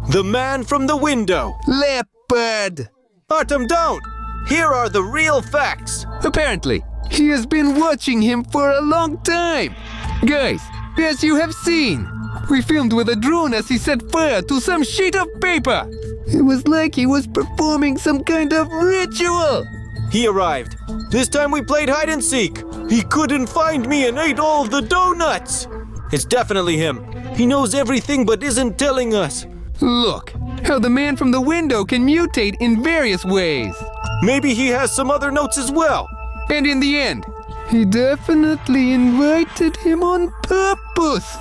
The man from the window. leopard. Artyom, don't! Here are the real facts. Apparently, he has been watching him for a long time. Guys, as you have seen, we filmed with a drone as he set fire to some sheet of paper. It was like he was performing some kind of ritual. He arrived. This time we played hide and seek. He couldn't find me and ate all of the donuts. It's definitely him. He knows everything but isn't telling us. Look, how the man from the window can mutate in various ways. Maybe he has some other notes as well. And in the end, he definitely invited him on purpose.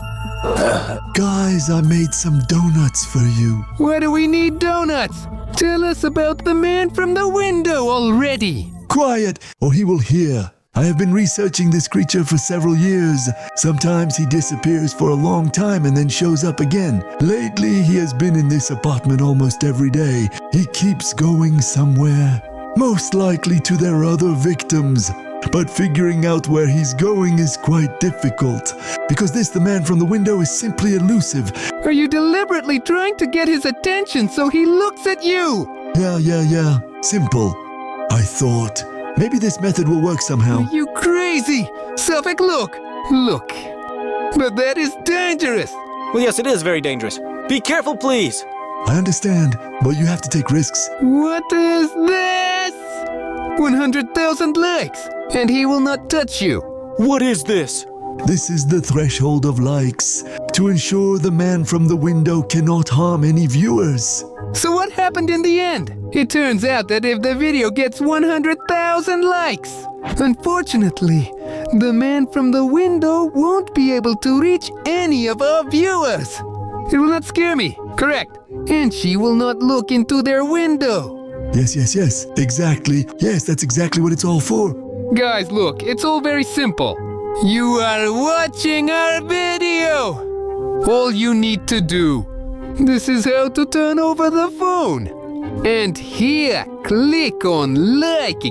Guys, I made some donuts for you. Why do we need donuts? Tell us about the man from the window already. Quiet, or he will hear. I have been researching this creature for several years. Sometimes he disappears for a long time and then shows up again. Lately, he has been in this apartment almost every day. He keeps going somewhere, most likely to their other victims. But figuring out where he's going is quite difficult, because the man from the window is simply elusive. Are you deliberately trying to get his attention so he looks at you? Yeah. Simple. I thought, maybe this method will work somehow. Are you crazy? Suffolk, look. But that is dangerous. Well, yes, it is very dangerous. Be careful, please. I understand, but you have to take risks. What is this? 100,000 likes, and he will not touch you. What is this? This is the threshold of likes, to ensure the man from the window cannot harm any viewers. So what happened in the end? It turns out that if the video gets 100,000 likes, unfortunately, the man from the window won't be able to reach any of our viewers. It will not scare me, correct? And she will not look into their window. Yes, exactly. Yes, that's exactly what it's all for. Guys, look, it's all very simple. You are watching our video. All you need to do. This is how to turn over the phone. And here, click on like.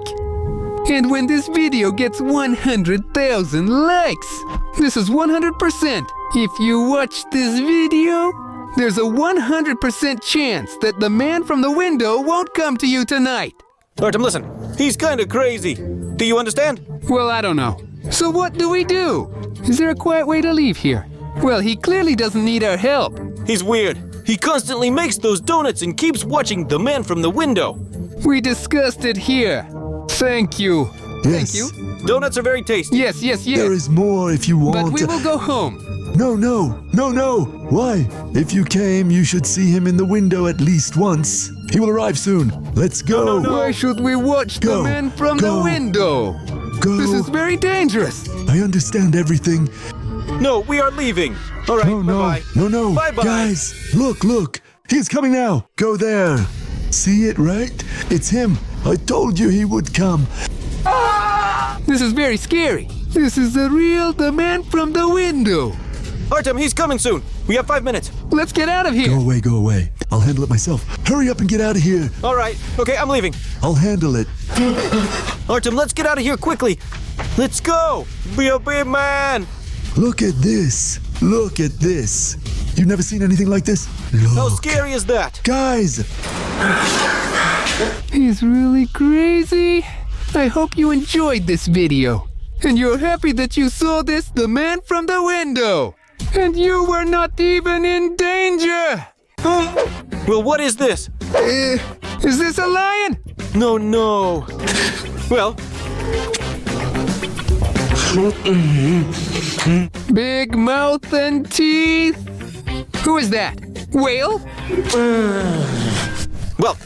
And when this video gets 100,000 likes, this is 100%. If you watch this video, there's a 100% chance that the man from the window won't come to you tonight. Artyom, listen. He's kind of crazy. Do you understand? Well, I don't know. So what do we do? Is there a quiet way to leave here? Well, he clearly doesn't need our help. He's weird. He constantly makes those donuts and keeps watching the man from the window. We discussed it here. Thank you. Yes. Thank you. Donuts are very tasty. Yes. There is more if you want. But we will go home. No. Why? If you came, you should see him in the window at least once. He will arrive soon. Let's go. Why should we watch the Go. man from the Go. window? Go. This is very dangerous. I understand everything. No, we are leaving. All right, bye-bye. No. Bye-bye. Guys, look. He's coming now. Go there. See it, right? It's him. I told you he would come. This is very scary. This is the man from the window. Artyom, he's coming soon. We have 5 minutes. Let's get out of here. Go away. I'll handle it myself. Hurry up and get out of here. All right. Okay, I'm leaving. I'll handle it. Artyom, let's get out of here quickly. Let's go. Be a big man. Look at this. You've never seen anything like this? How Look. scary is that? Guys, He's really crazy. I hope you enjoyed this video. And you're happy that you saw the man from the window. And you were not even in danger. Well, what is this? Is this a lion? No. Well, Big mouth and teeth. Who is that? Whale? well,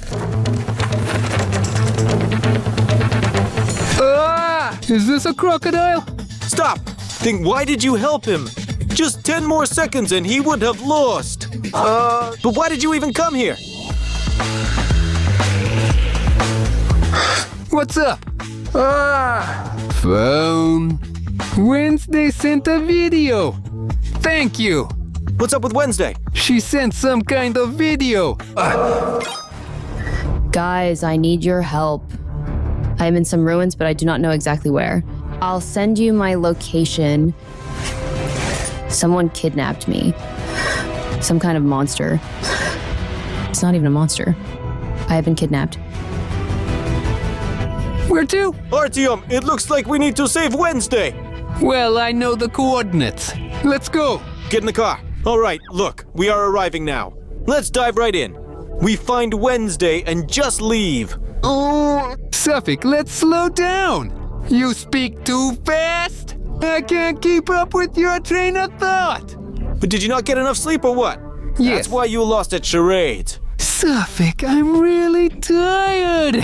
Is this a crocodile? stop. Then why did you help him? Just 10 more seconds and he would have lost. But why did you even come here? What's up? Phone. Wednesday sent a video. Thank you. What's up with Wednesday? She sent some kind of video. Guys, I need your help. I am in some ruins, but I do not know exactly where. I'll send you my location. Someone kidnapped me. Some kind of monster. It's not even a monster. I have been kidnapped. Where to? Artyom, it looks like we need to save Wednesday. Well, I know the coordinates. Let's go. Get in the car. All right, look, we are arriving now. Let's dive right in. We find Wednesday and just leave. Suffolk, let's slow down. You speak too fast. I can't keep up with your train of thought. But did you not get enough sleep or what? Yes. That's why you lost at charades. Suffolk, I'm really tired.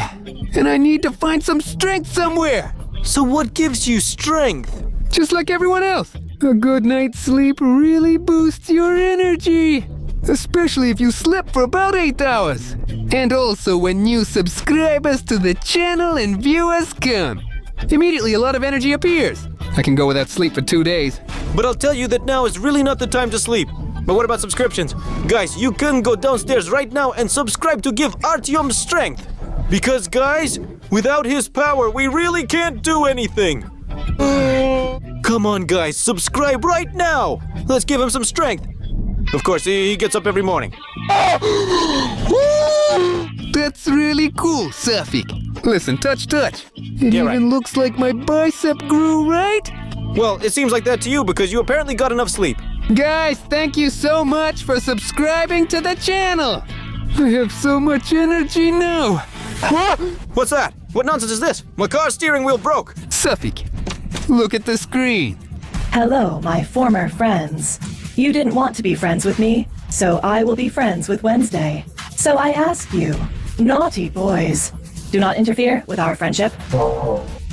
And I need to find some strength somewhere. So what gives you strength? Just like everyone else. A good night's sleep really boosts your energy. Especially if you slept for about 8 hours. And also when new subscribers to the channel and viewers come. Immediately a lot of energy appears. I can go without sleep for 2 days. But I'll tell you that now is really not the time to sleep. But what about subscriptions? Guys, you can go downstairs right now and subscribe to give Artyom strength. Because guys, without his power, we really can't do anything. Come on guys, subscribe right now. Let's give him some strength. Of course, he gets up every morning. That's really cool, Safik. Listen, touch. It Yeah, even right. looks like my bicep grew, right? Well, it seems like that to you because you apparently got enough sleep. Guys, thank you so much for subscribing to the channel. I have so much energy now. What's that? What nonsense is this? My car's steering wheel broke. Safik, look at the screen. Hello, my former friends. You didn't want to be friends with me, so I will be friends with Wednesday. So I ask you, naughty boys, do not interfere with our friendship.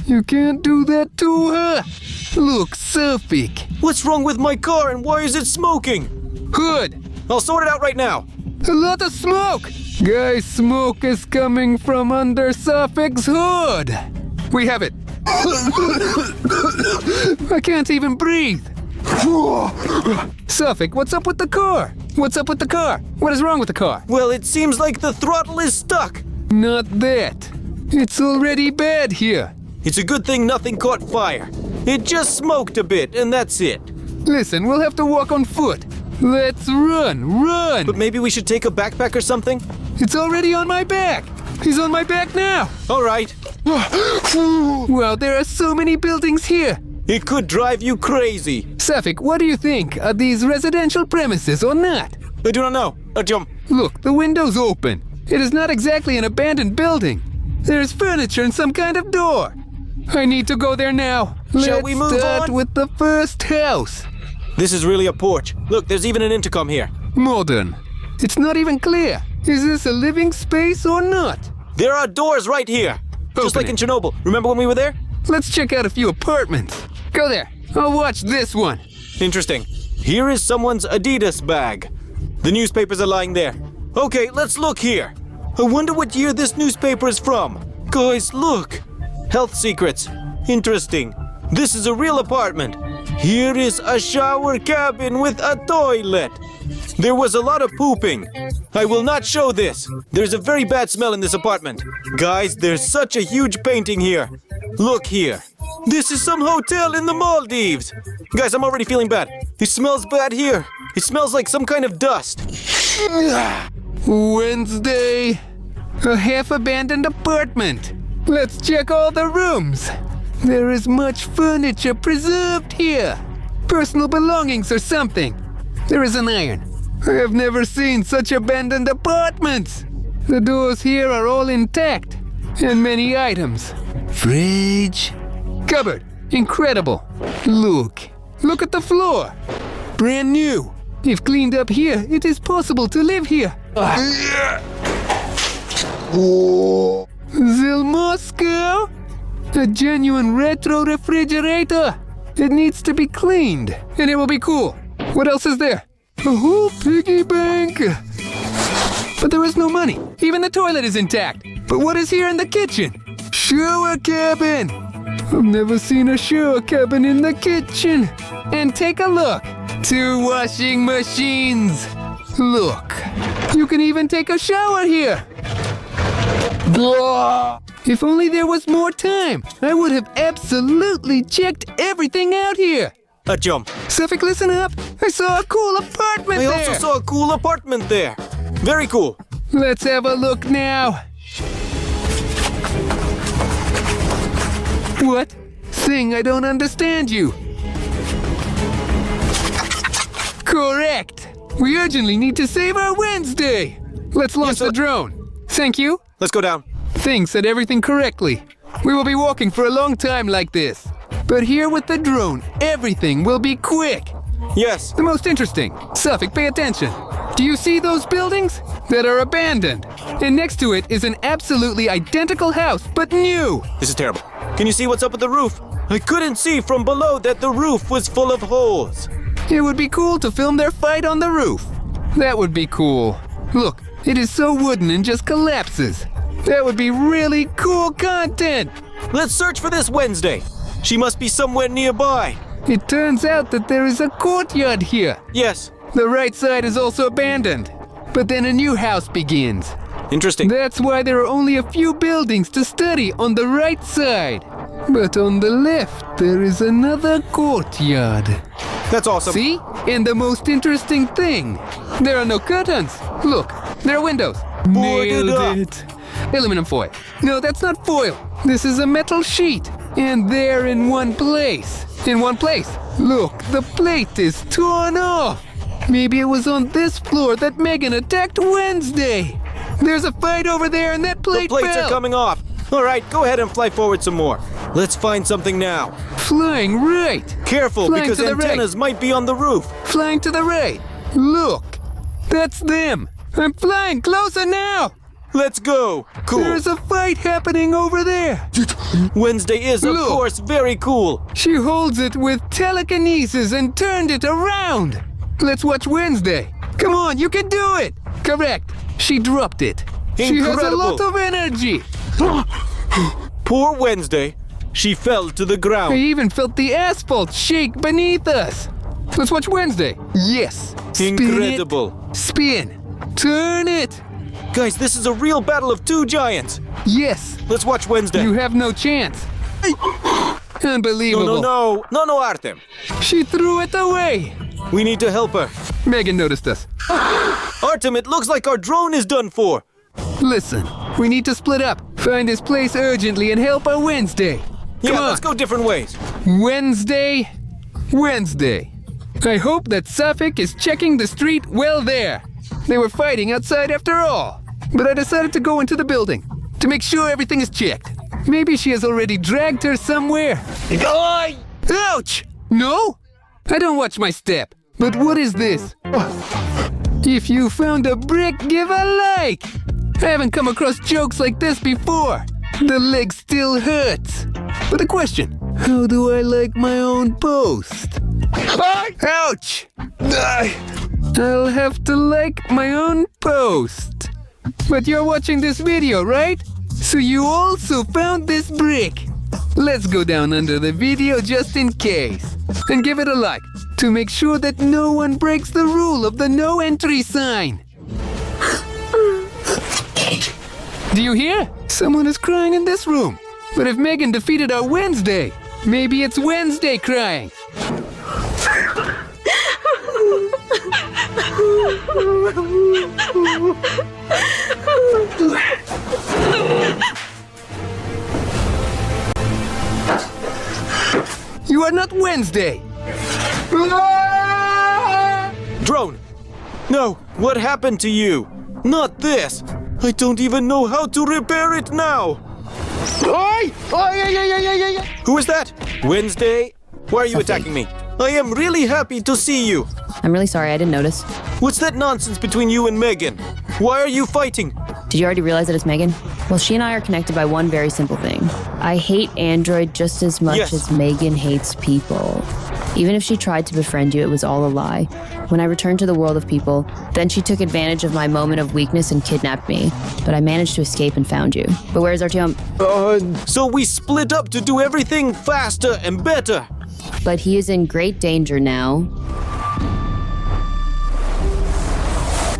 You can't do that to her. Look, Safik. What's wrong with my car and why is it smoking? Hood, I'll sort it out right now. a lot of smoke. Guys, smoke is coming from under Safik's hood. We have it. I can't even breathe. Safik, what's up with the car? What's up with the car? What is wrong with the car? Well, it seems like the throttle is stuck. Not that. It's already bad here. It's a good thing nothing caught fire. It just smoked a bit and that's it. Listen, we'll have to walk on foot. Let's run. But maybe we should take a backpack or something? It's already on my back. He's on my back now. All right. Wow, there are so many buildings here. It could drive you crazy. Safik, what do you think? Are these residential premises or not? I do not know. Artyom. Look, the window's open. It is not exactly an abandoned building. There's furniture and some kind of door. I need to go there now. Shall we move Let's start on? with the first house. This is really a porch. Look, there's even an intercom here. Modern. It's not even clear. Is this a living space or not? There are doors right here. Just Open like in it. Chernobyl. Remember when we were there? Let's check out a few apartments. Go there. I'll watch this one. Interesting. Here is someone's Adidas bag. The newspapers are lying there. Okay, let's look here. I wonder what year this newspaper is from. Guys, look. Health secrets. Interesting. This is a real apartment. Here is a shower cabin with a toilet. There was a lot of pooping. I will not show this. There's a very bad smell in this apartment. Guys, there's such a huge painting here. Look here. This is some hotel in the Maldives. Guys, I'm already feeling bad. It smells bad here. It smells like some kind of dust. Wednesday. A half-abandoned apartment. Let's check all the rooms. There is much furniture preserved here. Personal belongings or something. There is an iron. I have never seen such abandoned apartments. The doors here are all intact. And many items. Fridge. Cupboard. Incredible. Look at the floor. Brand new. If cleaned up here, it is possible to live here. Zil Moscow? A genuine retro refrigerator. It needs to be cleaned, and it will be cool. What else is there? A whole piggy bank. But there is no money. Even the toilet is intact. But what is here in the kitchen? Shower cabin. I've never seen a shower cabin in the kitchen. And take a look. 2 washing machines. Look. You can even take a shower here. Blah. If only there was more time, I would have absolutely checked everything out here. Artyom, Safik, listen up. I saw a cool apartment I there. also saw a cool apartment there. Very cool. Let's have a look now. What? Thing, I don't understand you. Correct. We urgently need to save our Wednesday. Let's launch the drone. Thank you. Let's go down. Thing said everything correctly. We will be walking for a long time like this. But here with the drone, everything will be quick. Yes. The most interesting. Safik, pay attention. Do you see those buildings? That are abandoned. And next to it is an absolutely identical house, but new. This is terrible. Can you see what's up with the roof? I couldn't see from below that the roof was full of holes. It would be cool to film their fight on the roof. That would be cool. Look, it is so wooden and just collapses. That would be really cool content. Let's search for this Wednesday. She must be somewhere nearby. It turns out that there is a courtyard here. Yes, The right side is also abandoned. But then a new house begins. interesting. That's why there are only a few buildings to study on the right side. But on the left, there is another courtyard. That's awesome. See? And the most interesting thing, there are no curtains. Look, there are windows. Boarded up. Nailed it. Aluminum foil. No, that's not foil. This is a metal sheet. And they're in one place. In one place. Look, the plate is torn off. Maybe it was on this floor that Megan attacked Wednesday. There's a fight over there and that The plate plates fell. are coming off. All right, go ahead and fly forward some more. Let's find something now. Flying right. Careful, Flying because to the antennas might be on the roof. Flying to the right. Look, that's them. I'm flying closer now. Let's go. Cool. There's a fight happening over there. Wednesday is, of Look. course, very cool. She holds it with telekinesis and turned it around. Let's watch Wednesday. Come on, you can do it. Correct. She dropped it. She has a Incredible. lot of energy. Poor Wednesday. She fell to the I ground. even felt the asphalt shake beneath us. Let's watch Wednesday. Yes. Spin it. Incredible. Spin. Turn it. Guys, this is a real battle of two giants. Yes. Let's watch Wednesday. You have no chance. Unbelievable. No, Artyom. She threw it away. We need to help her. Megan noticed us. Artyom, it looks like our drone is done for. Listen, we need to split up, find his place urgently, and help our Wednesday. Yeah, Come on. let's go different ways. Wednesday. I hope that Suffolk is checking the street well there. They were fighting outside after all. But I decided to go into the building to make sure everything is checked. Maybe she has already dragged her somewhere. Ouch! No? I don't watch my step. But what is this? If you found a brick, give a like! I haven't come across jokes like this before. The leg still hurts. But a question, how do I like my own post? Ouch! I'll have to like my own post. But you're watching this video, right? So you also found this brick. Let's go down under the video just in case. And give it a like to make sure that no one breaks the rule of the no entry sign. Do you hear? Someone is crying in this room. But if Megan defeated our Wednesday, maybe it's Wednesday crying. You are not Wednesday. Drone! No, what happened to you? Not this! I don't even know how to repair it now! Who is that? Wednesday? Why are you attacking me? I am really happy to see you! I'm really sorry, I didn't notice. What's that nonsense between you and Megan? Why are you fighting? Did you already realize that it's Megan? Well, she and I are connected by one very simple thing. I hate Android just as much Yes. as Megan hates people. Even if she tried to befriend you, it was all a lie. When I returned to the world of people, then she took advantage of my moment of weakness and kidnapped me. But I managed to escape and found you. But where's Artyom? So we split up to do everything faster and better! But he is in great danger now.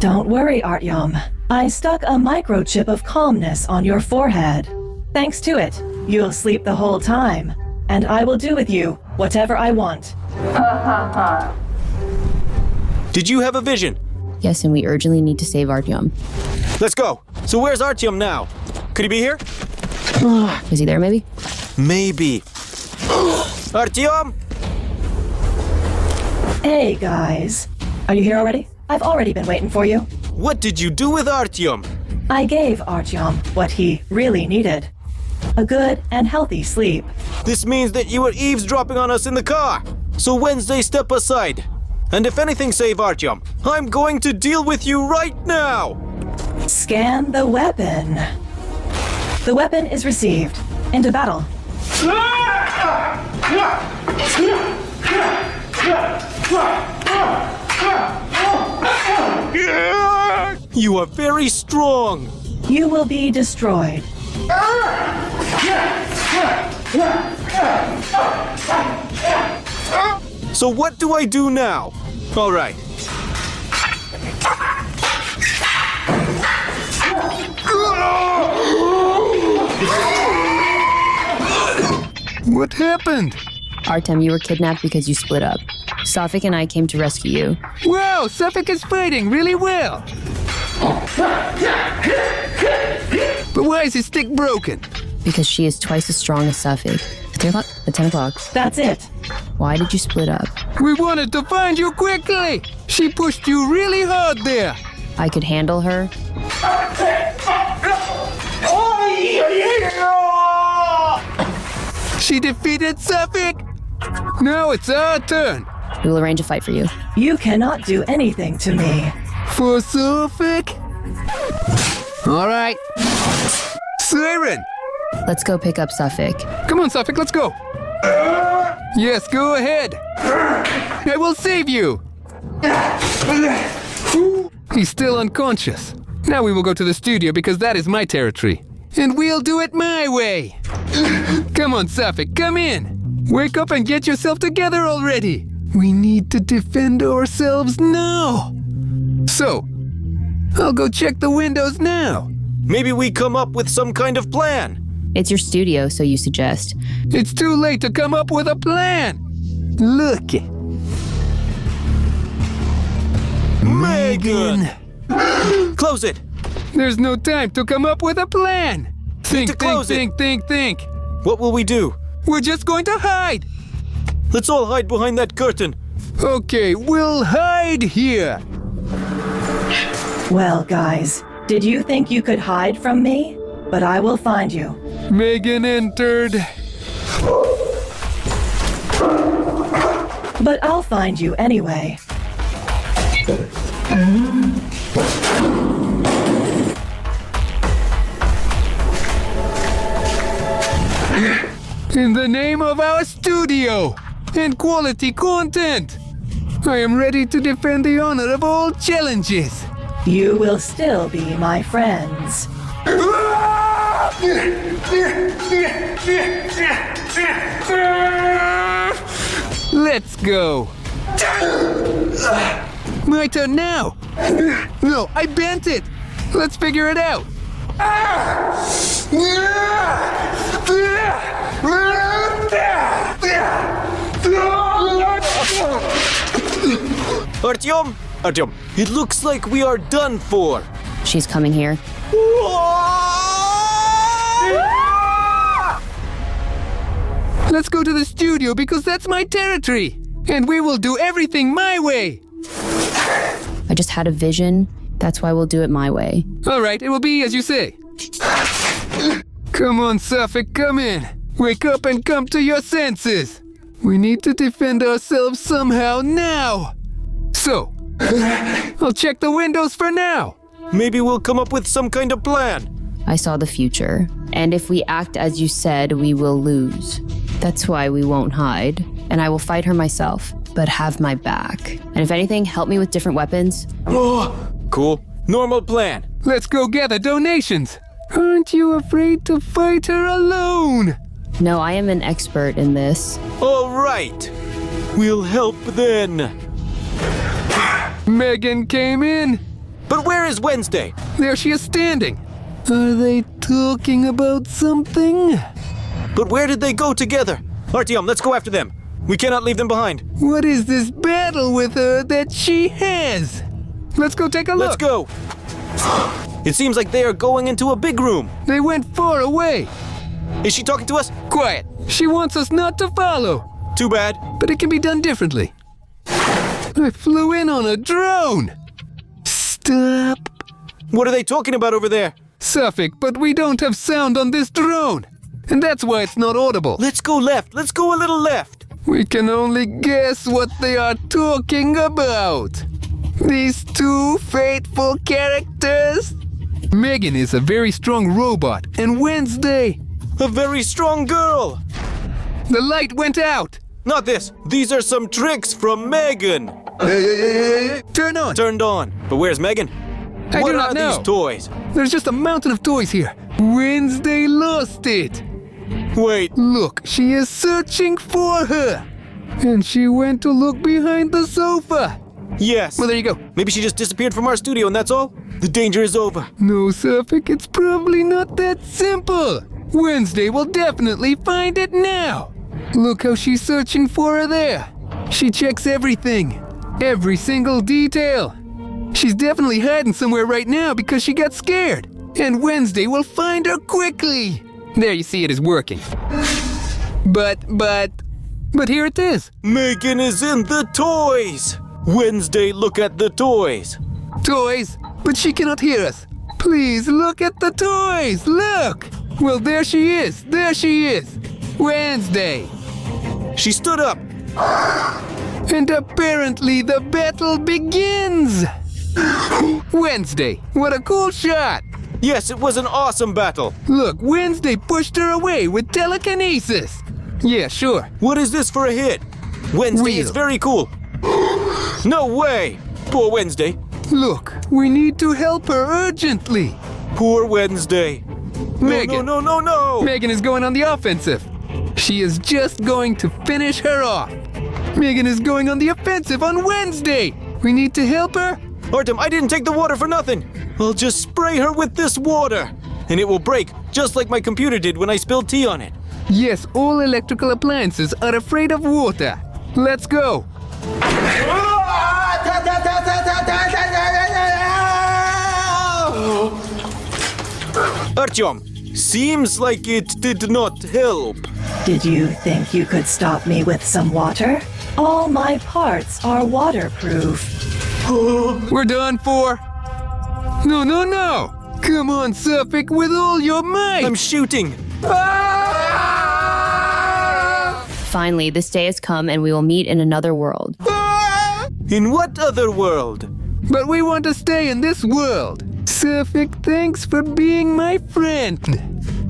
Don't worry, Artyom. I stuck a microchip of calmness on your forehead. Thanks to it, you'll sleep the whole time, and I will do with you whatever I want. Did you have a vision? Yes, and we urgently need to save Artyom. Let's go! So where's Artyom now? Could he be here? Is he there, maybe? Maybe. Artyom? Hey, guys. Are you here already? I've already been waiting for you. What did you do with Artyom? I gave Artyom what he really needed. A good and healthy sleep. This means that you were eavesdropping on us in the car. So Wednesday, step aside. And if anything, save Artyom. I'm going to deal with you right now. Scan the weapon. The weapon is received. Into battle. You are very strong. You will be destroyed. So what do I do now? All right. What happened? Artyom, you were kidnapped because you split up. Safik and I came to rescue you. Wow, Suffolk is fighting really well. But why is his stick broken? Because she is twice as strong as Safik. At 3 o'clock? At 10 o'clock. That's it. Why did you split up? We wanted to find you quickly. She pushed you really hard there. I could handle her. She defeated Suffolk. Now it's our turn. We will arrange a fight for you. You cannot do anything to me. For Suffolk? All right. Siren! Let's go pick up Safik. Come on, Suffolk, let's go. Yes, go ahead. I will save you. He's still unconscious. Now we will go to the studio because that is my territory. And we'll do it my way. Come on, Suffolk, come in. Wake up and get yourself together already. We need to defend ourselves now. So, I'll go check the windows now. Maybe we come up with some kind of plan. It's your studio, so you suggest. It's too late to come up with a plan. Look. Megan! Close it! There's no time to come up with a plan. Think. What will we do? We're just going to hide. Let's all hide behind that curtain. Okay, we'll hide here. Well, guys, did you think you could hide from me? But I will find you. Megan entered. But I'll find you anyway. In the name of our studio and quality content, I am ready to defend the honor of all challenges. You will still be my friends. Let's go. My turn now. No, I bent it. Let's figure it out. Artyom, it looks like we are done for. She's coming here. Let's go to the studio because that's my territory. And we will do everything my way. I just had a vision. That's why we'll do it my way. All right, it will be as you say. Come on, Suffolk, come in. Wake up and come to your senses. We need to defend ourselves somehow now. So, I'll check the windows for now. Maybe we'll come up with some kind of plan. I saw the future. And if we act as you said, we will lose. That's why we won't hide. And I will fight her myself, but have my back. And if anything, help me with different weapons. Cool. Normal plan. Let's go gather donations. Aren't you afraid to fight her alone? No, I am an expert in this. All right. We'll help then. Megan came in. But where is Wednesday? There she is standing. Are they talking about something? But where did they go together? Artyom, let's go after them. We cannot leave them behind. What is this battle with her that she has? Let's go take a look. Let's go. It seems like they are going into a big room. They went far away. Is she talking to us? Quiet. She wants us not to follow. Too bad. But it can be done differently. I flew in on a drone. Stop. What are they talking about over there? Suffolk, but we don't have sound on this drone. And that's why it's not audible. Let's go left. Let's go a little left. We can only guess what they are talking about. These two fateful characters. Megan is a very strong robot, and Wednesday, A very strong girl. the light went out. Not this. These are some tricks from Megan. Turn on. Turned on. But where's Megan? I What do not are know. these toys? There's just a mountain of toys here. Wednesday lost it. Wait, Look, she is searching for her. And she went to look behind the sofa. yes. Well, there you go. Maybe she just disappeared from our studio and that's all? The danger is over. No, Suffolk, it's probably not that simple. Wednesday will definitely find it now. Look how she's searching for her there. She checks everything. Every single detail. She's definitely hiding somewhere right now because she got scared. And Wednesday will find her quickly. There, you see, it is working. But here it is. Megan is in the toys. Wednesday, look at the toys. Toys, but she cannot hear us. Please look at the toys. Look. Well, there she is. There she is. Wednesday. She stood up. And apparently the battle begins. Wednesday, what a cool shot. Yes, it was an awesome battle. Look, Wednesday pushed her away with telekinesis. Yeah, sure. What is this for a hit? Wednesday is Real. very cool. No way. Poor Wednesday. Look, we need to help her urgently. Poor Wednesday. Megan. No. Megan is going on the offensive. She is just going to finish her off. Megan is going on the offensive on Wednesday. We need to help her. Artyom, I didn't take the water for nothing. I'll just spray her with this water. And it will break, just like my computer did when I spilled tea on it. Yes, all electrical appliances are afraid of water. Let's go. Artyom, seems like it did not help. Did you think you could stop me with some water? All my parts are waterproof. We're done for. No. Come on, Suffolk, with all your might. I'm shooting. Finally, this day has come and we will meet in another world. In what other world? But we want to stay in this world. Suffolk, thanks for being my friend.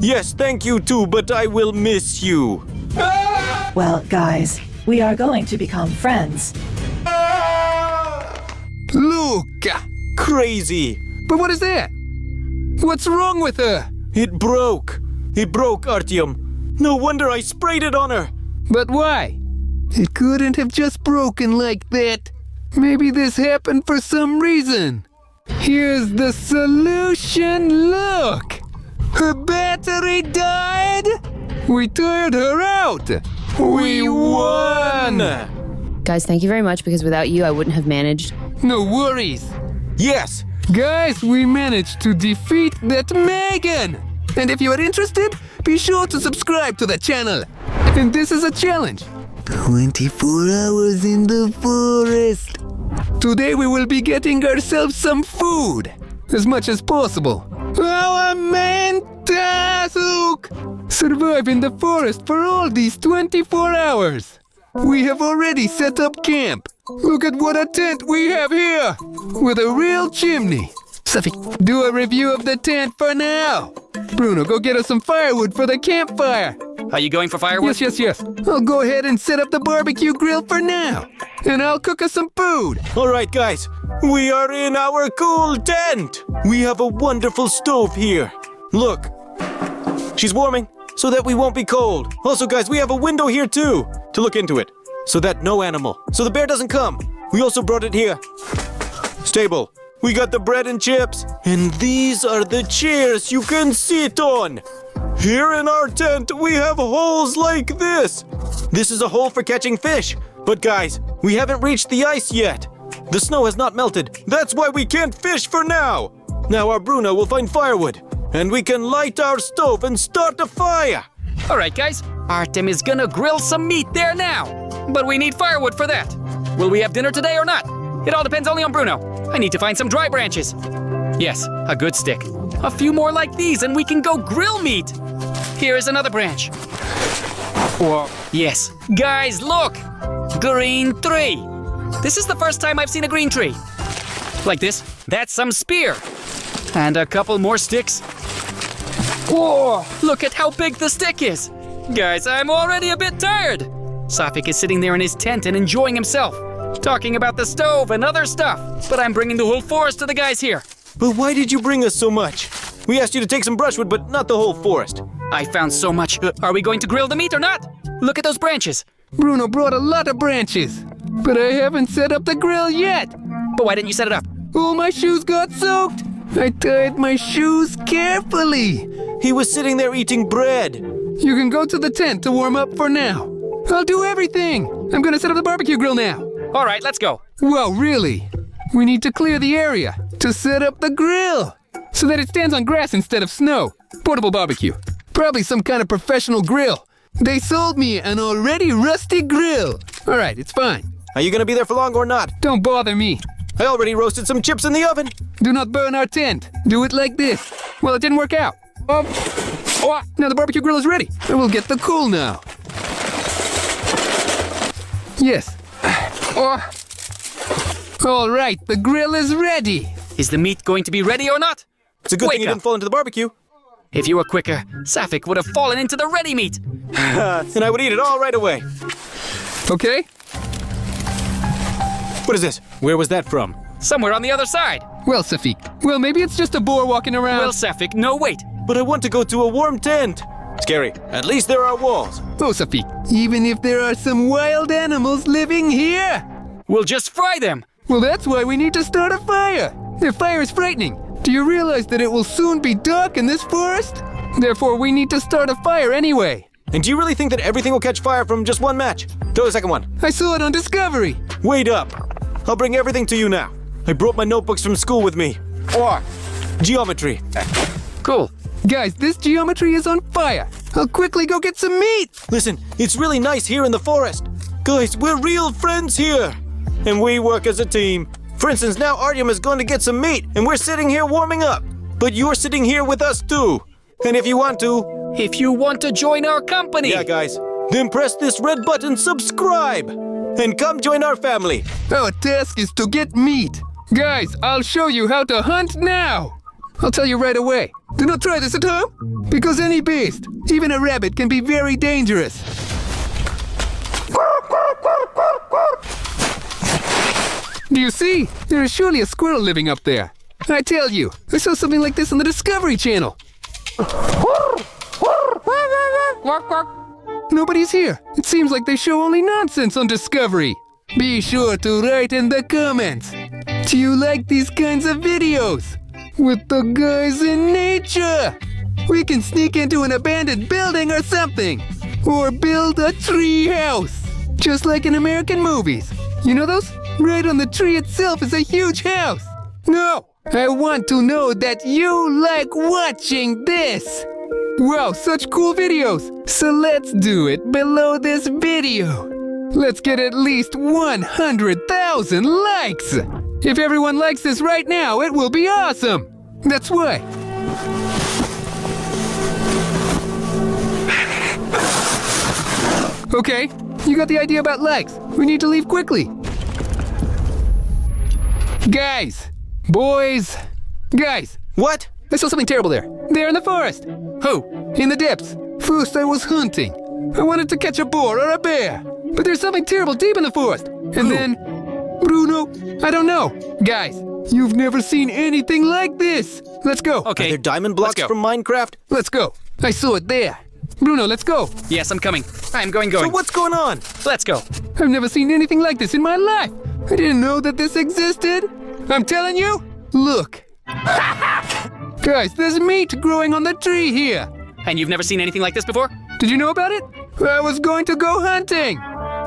Yes, thank you too, but I will miss you. Well, guys, we are going to become friends. Look. Crazy. But what is that? What's wrong with her? It broke. It broke, Artyom. No wonder I sprayed it on her. But why? It couldn't have just broken like that. Maybe this happened for some reason. Here's the solution. Look. Her battery died. We tired her out. We won. Guys, thank you very much because without you, I wouldn't have managed. No worries. Yes. Guys, we managed to defeat that Megan! And if you are interested, be sure to subscribe to the channel. And this is a challenge. 24 hours in the forest. Today we will be getting ourselves some food. As much as possible. Our main task! Survive in the forest for all these 24 hours. We have already set up camp. Look at what a tent we have here! With a real chimney. Suffolk, do a review of the tent for now. Bruno, go get us some firewood for the campfire. Are you going for firewood? Yes. I'll go ahead and set up the barbecue grill for now. And I'll cook us some food. All right, guys. We are in our cool tent. We have a wonderful stove here. Look. She's warming so that we won't be cold. Also, guys, we have a window here too to look into it. So that no animal. So the bear doesn't come. We also brought it here. Stable. We got the bread and chips. And these are the chairs you can sit on. Here in our tent, we have holes like this. This is a hole for catching fish. But guys, we haven't reached the ice yet. The snow has not melted. That's why we can't fish for now. Now our Bruno will find firewood. And we can light our stove and start a fire. All right, guys. Artyom is gonna grill some meat there now. But we need firewood for that. Will we have dinner today or not? It all depends only on Bruno. I need to find some dry branches. Yes, a good stick. A few more like these and we can go grill meat. Here is another branch. Yes. Guys, look! Green tree. This is the first time I've seen a green tree. Like this. That's some spear. And a couple more sticks. Whoa! Look at how big the stick is. Guys, I'm already a bit tired. Suffolk is sitting there in his tent and enjoying himself. Talking about the stove and other stuff. But I'm bringing the whole forest to the guys here. But why did you bring us so much? We asked you to take some brushwood, but not the whole forest. I found so much. Are we going to grill the meat or not? Look at those branches. Bruno brought a lot of branches, but I haven't set up the grill yet. But why didn't you set it up? All my shoes got soaked. I tied my shoes carefully. He was sitting there eating bread. You can go to the tent to warm up for now. I'll do everything. I'm gonna set up the barbecue grill now. All right, let's go. Whoa, really? We need to clear the area to set up the grill so that it stands on grass instead of snow. Portable barbecue. Probably some kind of professional grill. They sold me an already rusty grill. All right, it's fine. Are you gonna be there for long or not? Don't bother me. I already roasted some chips in the oven. Do not burn our tent. Do it like this. Well, it didn't work out. Now the barbecue grill is ready. I will get the coal now. Yes. All right, the grill is ready. Is the meat going to be ready or not? It's a good Wake thing you up. didn't fall into the barbecue. If you were quicker, Safik would have fallen into the ready meat. And I would eat it all right away. Okay? What is this? Where was that from? Somewhere on the other side. Well, Safik. Well, maybe it's just a boar walking around. Well, Safik, no, wait. But I want to go to a warm tent. Scary. At least there are walls. Oh, Safik. Even if there are some wild animals living here. We'll just fry them. Well, that's why we need to start a fire. The fire is frightening. Do you realize that it will soon be dark in this forest? Therefore, we need to start a fire anyway. And do you really think that everything will catch fire from just one match? Throw the second one. I saw it on Discovery. Wait up. I'll bring everything to you now. I brought my notebooks from school with me. Geometry. Cool. Guys, this geometry is on fire. I'll quickly go get some meat. Listen, it's really nice here in the forest. Guys, we're real friends here. And we work as a team. For instance, now Artyom is going to get some meat, and we're sitting here warming up. But you're sitting here with us too. And if you want to... If you want to join our company. Yeah, guys. Then press this red button, subscribe. And come join our family. Our task is to get meat. Guys, I'll show you how to hunt now. I'll tell you right away. Do not try this at home. Because any beast, even a rabbit, can be very dangerous. Do you see? There is surely a squirrel living up there. I tell you, I saw something like this on the Discovery Channel. Nobody's here. It seems like they show only nonsense on Discovery. Be sure to write in the comments. Do you like these kinds of videos? With the guys in nature. We can sneak into an abandoned building or something. Or build a tree house. Just like in American movies. You know those? Right on the tree itself is a huge house. No, I want to know that you like watching this. Wow, such cool videos. So let's do it below this video. Let's get at least 100,000 likes. If everyone likes this right now, it will be awesome. That's why. Okay, you got the idea about likes. We need to leave quickly. Guys, boys, guys. What? I saw something terrible there. There in the forest. Who? In the depths. First I was hunting. I wanted to catch a boar or a bear. But there's something terrible deep in the forest. And then, Bruno, I don't know. Guys, you've never seen anything like this. Let's go. Okay. Are there diamond blocks Let's go. from Minecraft? Let's go. I saw it there. Bruno, let's go. Yes, I'm coming. I'm going. So what's going on? Let's go. I've never seen anything like this in my life. I didn't know that this existed. I'm telling you, look. Guys, there's meat growing on the tree here. And you've never seen anything like this before? Did you know about it? I was going to go hunting.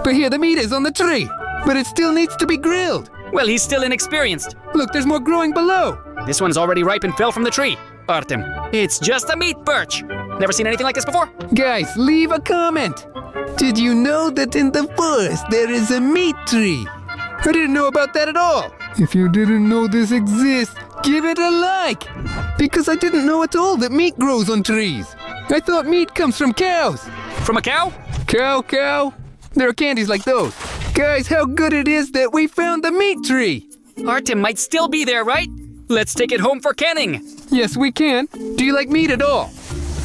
But here the meat is on the tree. But it still needs to be grilled. Well, he's still inexperienced. Look, there's more growing below. This one's already ripe and fell from the tree. Artyom, it's just a meat birch. Never seen anything like this before? Guys, leave a comment. Did you know that in the forest there is a meat tree? I didn't know about that at all. If you didn't know this exists, give it a like. Because I didn't know at all that meat grows on trees. I thought meat comes from cows. From a cow? Cow. There are candies like those. Guys, how good it is that we found the meat tree. Artyom might still be there, right? Let's take it home for canning. Yes, we can. Do you like meat at all?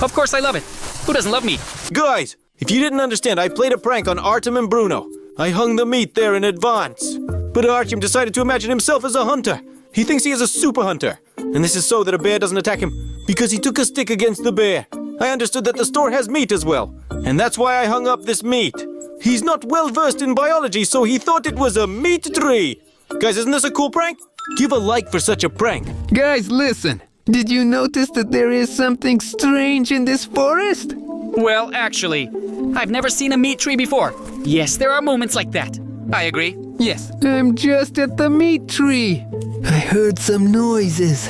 Of course I love it. Who doesn't love meat? Guys, if you didn't understand, I played a prank on Artyom and Bruno. I hung the meat there in advance. But Artyom decided to imagine himself as a hunter. He thinks he is a super hunter. And this is so that a bear doesn't attack him, because he took a stick against the bear. I understood that the store has meat as well, and that's why I hung up this meat. He's not well versed in biology, so he thought it was a meat tree. Guys, isn't this a cool prank? Give a like for such a prank. Guys, listen. Did you notice that there is something strange in this forest? Well, actually, I've never seen a meat tree before. Yes, there are moments like that. I agree. Yes, I'm just at the meat tree. I heard some noises.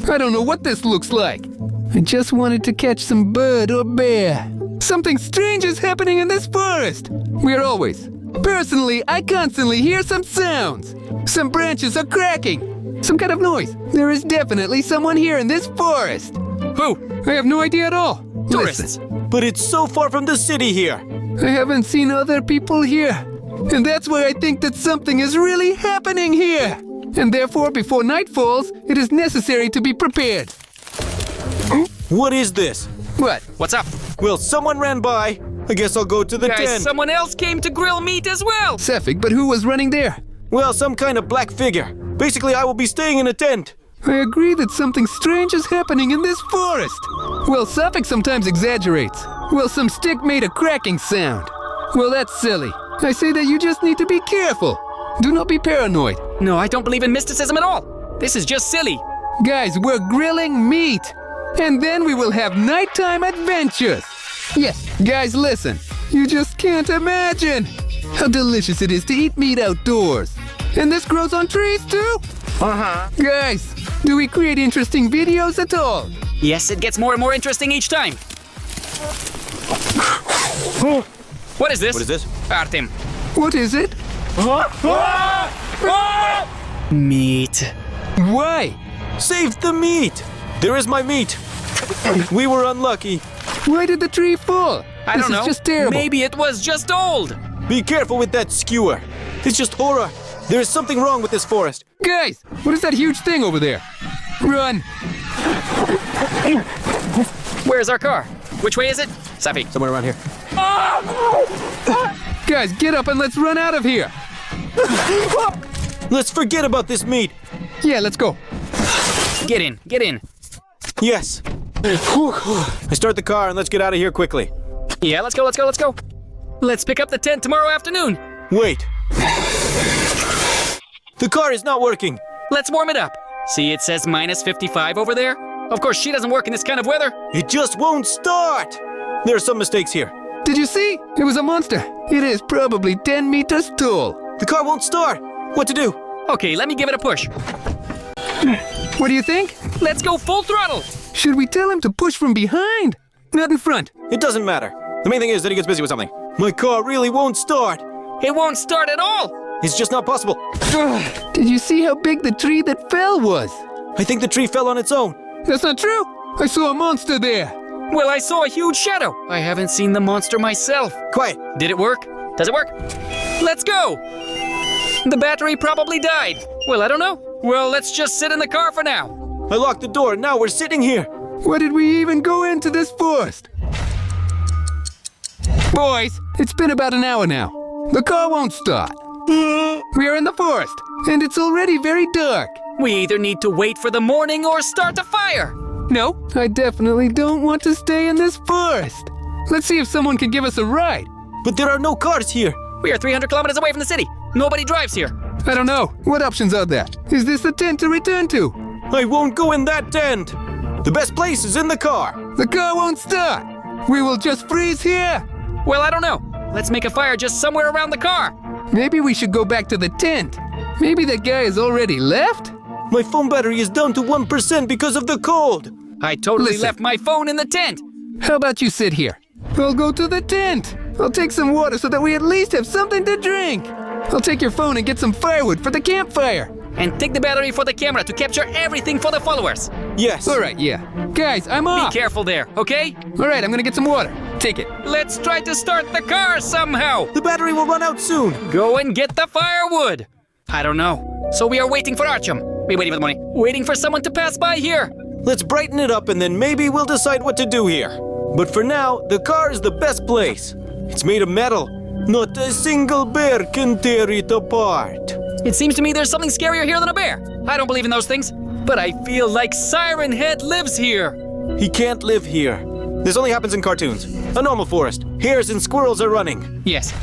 I don't know what this looks like. I just wanted to catch some bird or bear. Something strange is happening in this forest. We're always. Personally, I constantly hear some sounds. Some branches are cracking. Some kind of noise. There is definitely someone here in this forest. Who? I have no idea at all. Tourists. Listen, But it's so far from the city here. I haven't seen other people here. And that's why I think that something is really happening here. And therefore, before night falls, it is necessary to be prepared. What is this? What? What's up? Well, someone ran by. I guess I'll go to the Guys, tent. someone else came to grill meat as well. Sefik, but who was running there? Well, some kind of black figure. Basically, I will be staying in a tent. I agree that something strange is happening in this forest. Well, Sefik sometimes exaggerates. Well, some stick made a cracking sound. Well, that's silly. I say that you just need to be careful. Do not be paranoid. No, I don't believe in mysticism at all. This is just silly. Guys, we're grilling meat. And then we will have nighttime adventures. Yes, guys, listen. You just can't imagine how delicious it is to eat meat outdoors. And this grows on trees too? Uh-huh. Guys, do we create interesting videos at all? Yes, it gets more and more interesting each time. What is this? What is this? Artyom. What is it? Meat. Why? Save the meat! There is my meat. We were unlucky. Why did the tree fall? I don't know. This is just terrible. Maybe it was just old. Be careful with that skewer. It's just horror. There is something wrong with this forest. Guys, what is that huge thing over there? Run! Where's our car? Which way is it? Safi. Somewhere around here. Guys, get up and let's run out of here. Let's forget about this meat. Yeah, let's go. Get in, get in. Yes. I start the car and let's get out of here quickly. Yeah, let's go, let's go, let's go. Let's pick up the tent tomorrow afternoon. Wait. The car is not working. Let's warm it up. See, it says minus 55 over there. Of course, she doesn't work in this kind of weather. It just won't start. There are some mistakes here. Did you see? It was a monster. It is probably 10 meters tall. The car won't start. What to do? Okay, let me give it a push. What do you think? Let's go full throttle. Should we tell him to push from behind? Not in front. It doesn't matter. The main thing is that he gets busy with something. My car really won't start. It won't start at all. It's just not possible. Did you see how big the tree that fell was? I think the tree fell on its own. That's not true. I saw a monster there. Well, I saw a huge shadow. I haven't seen the monster myself. Quiet. Did it work? Does it work? Let's go. The battery probably died. Well, I don't know. Well, let's just sit in the car for now. I locked the door. Now we're sitting here. Why did we even go into this forest? Boys, it's been about an hour now. The car won't start. We are in the forest, and it's already very dark. We either need to wait for the morning or start a fire. No, I definitely don't want to stay in this forest. Let's see if someone can give us a ride. But there are no cars here. We are 300 kilometers away from the city. Nobody drives here. I don't know. What options are there? Is this the tent to return to? I won't go in that tent. The best place is in the car. The car won't start. We will just freeze here. Well, I don't know. Let's make a fire just somewhere around the car. Maybe we should go back to the tent. Maybe that guy has already left? My phone battery is down to 1% because of the cold. I totally Listen. left my phone in the tent. How about you sit here? I'll go to the tent. I'll take some water so that we at least have something to drink. I'll take your phone and get some firewood for the campfire. And take the battery for the camera to capture everything for the followers. Yes. All right, yeah. Guys, I'm Be off. careful there, okay? All right, I'm gonna get some water. Take it. Let's try to start the car somehow. The battery will run out soon. Go and get the firewood. I don't know. So we are waiting for Artyom. We're waiting for the morning. Waiting for someone to pass by here. Let's brighten it up and then maybe we'll decide what to do here. But for now, the car is the best place. It's made of metal. Not a single bear can tear it apart. It seems to me there's something scarier here than a bear. I don't believe in those things. But I feel like Siren Head lives here. He can't live here. This only happens in cartoons. A normal forest. Hares and squirrels are running. Yes.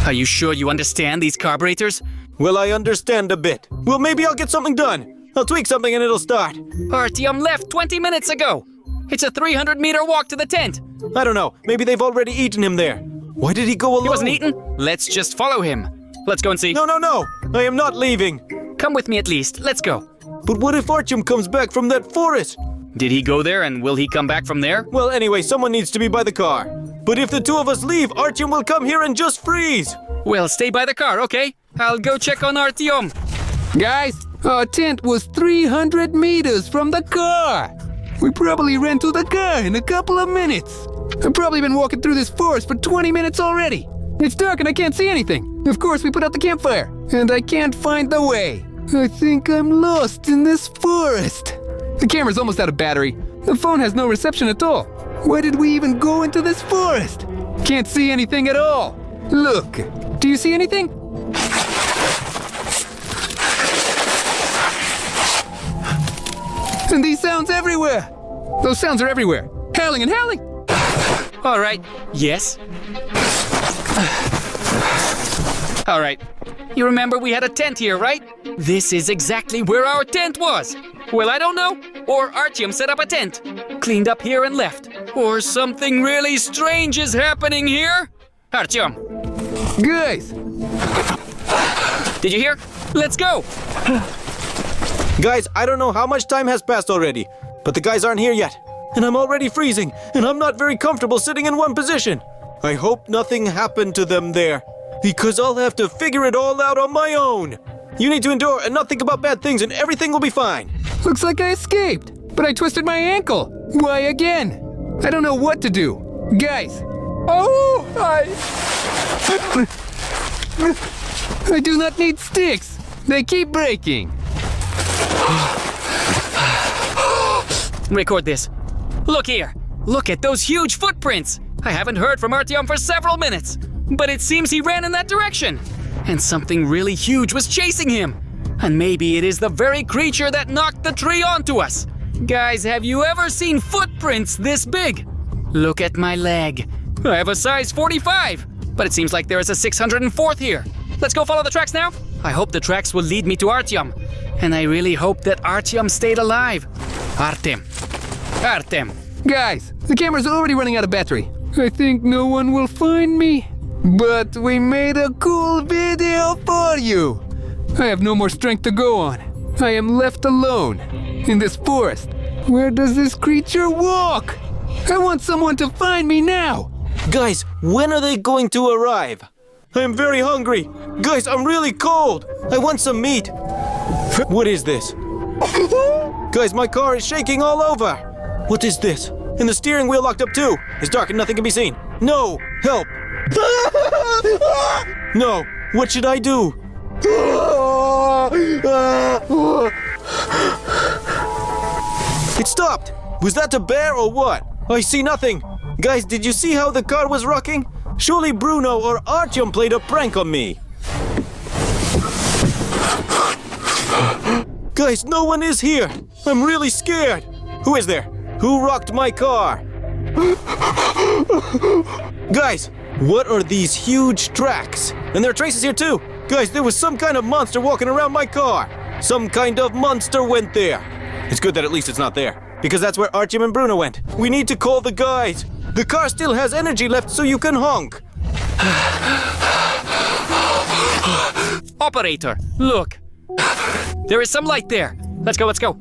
Are you sure you understand these carburetors? Well, I understand a bit. Well, maybe I'll get something done. I'll tweak something and it'll start. Artyom left 20 minutes ago. It's a 300-meter walk to the tent. I don't know. Maybe they've already eaten him there. Why did he go alone? He wasn't eaten? Let's just follow him. Let's go and see. No. I am not leaving. Come with me at least. Let's go. But what if Artyom comes back from that forest? Did he go there and will he come back from there? Well, anyway, someone needs to be by the car. But if the two of us leave, Artyom will come here and just freeze. Well, stay by the car, okay? I'll go check on Artyom. Guys, our tent was 300 meters from the car. We probably ran to the car in a couple of minutes. I've probably been walking through this forest for 20 minutes already. It's dark and I can't see anything. Of course, we put out the campfire, and I can't find the way. I think I'm lost in this forest. The camera's almost out of battery. The phone has no reception at all. Why did we even go into this forest? Can't see anything at all. Look, do you see anything? And these sounds everywhere. Those sounds are everywhere. Howling and howling. All right. Yes. All right. You remember we had a tent here, right? This is exactly where our tent was. Well, I don't know. Or Artyom set up a tent, cleaned up here and left. Or something really strange is happening here. Artyom, Guys, did you hear? Let's go. Guys, I don't know how much time has passed already, but the guys aren't here yet. And I'm already freezing, and I'm not very comfortable sitting in one position. I hope nothing happened to them there, because I'll have to figure it all out on my own. You need to endure and not think about bad things, and everything will be fine. looks like I escaped, but I twisted my ankle. Why again? I don't know what to do. Guys. Oh, I do not need sticks. They keep breaking. Record this. Look here. Look at those huge footprints. I haven't heard from Artyom for several minutes, but it seems he ran in that direction. And something really huge was chasing him. And maybe it is the very creature that knocked the tree onto us. Guys, have you ever seen footprints this big? Look at my leg. I have a size 45, but it seems like there is a 604th here. Let's go follow the tracks now. I hope the tracks will lead me to Artyom. And I really hope that Artyom stayed alive. Artyom. Guys, the camera's already running out of battery. I think no one will find me. But we made a cool video for you. I have no more strength to go on. I am left alone in this forest. Where does this creature walk? I want someone to find me now. Guys, when are they going to arrive? I am very hungry. Guys, I'm really cold. I want some meat. What is this? Guys, my car is shaking all over. What is this? And the steering wheel locked up too. It's dark and nothing can be seen. No, help. No, what should I do? It stopped. Was that a bear or what? I see nothing. Guys, did you see how the car was rocking? Surely Bruno or Artyom played a prank on me. Guys, no one is here. I'm really scared. Who is there? Who rocked my car? Guys, what are these huge tracks? And there are traces here too. Guys, there was some kind of monster walking around my car. Some kind of monster went there. It's good that at least it's not there, because that's where Artyom and Bruno went. We need to call the guys. The car still has energy left, so you can honk. Operator, look. There is some light there. Let's go.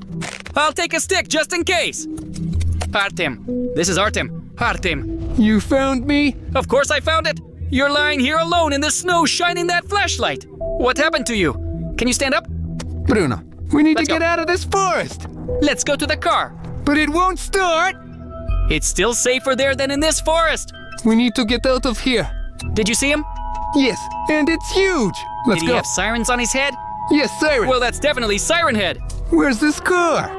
I'll take a stick just in case. Artyom, this is Artyom. Artyom. You found me? Of course I found it. You're lying here alone in the snow shining that flashlight. What happened to you? Can you stand up? Bruno, we need Let's to get go. out of this forest. Let's go to the car. But it won't start. It's still safer there than in this forest. We need to get out of here. Did you see him? Yes, and it's huge. Let's Did he go. have sirens on his head? Yes, Siren. Well, that's definitely Siren Head. Where's this car?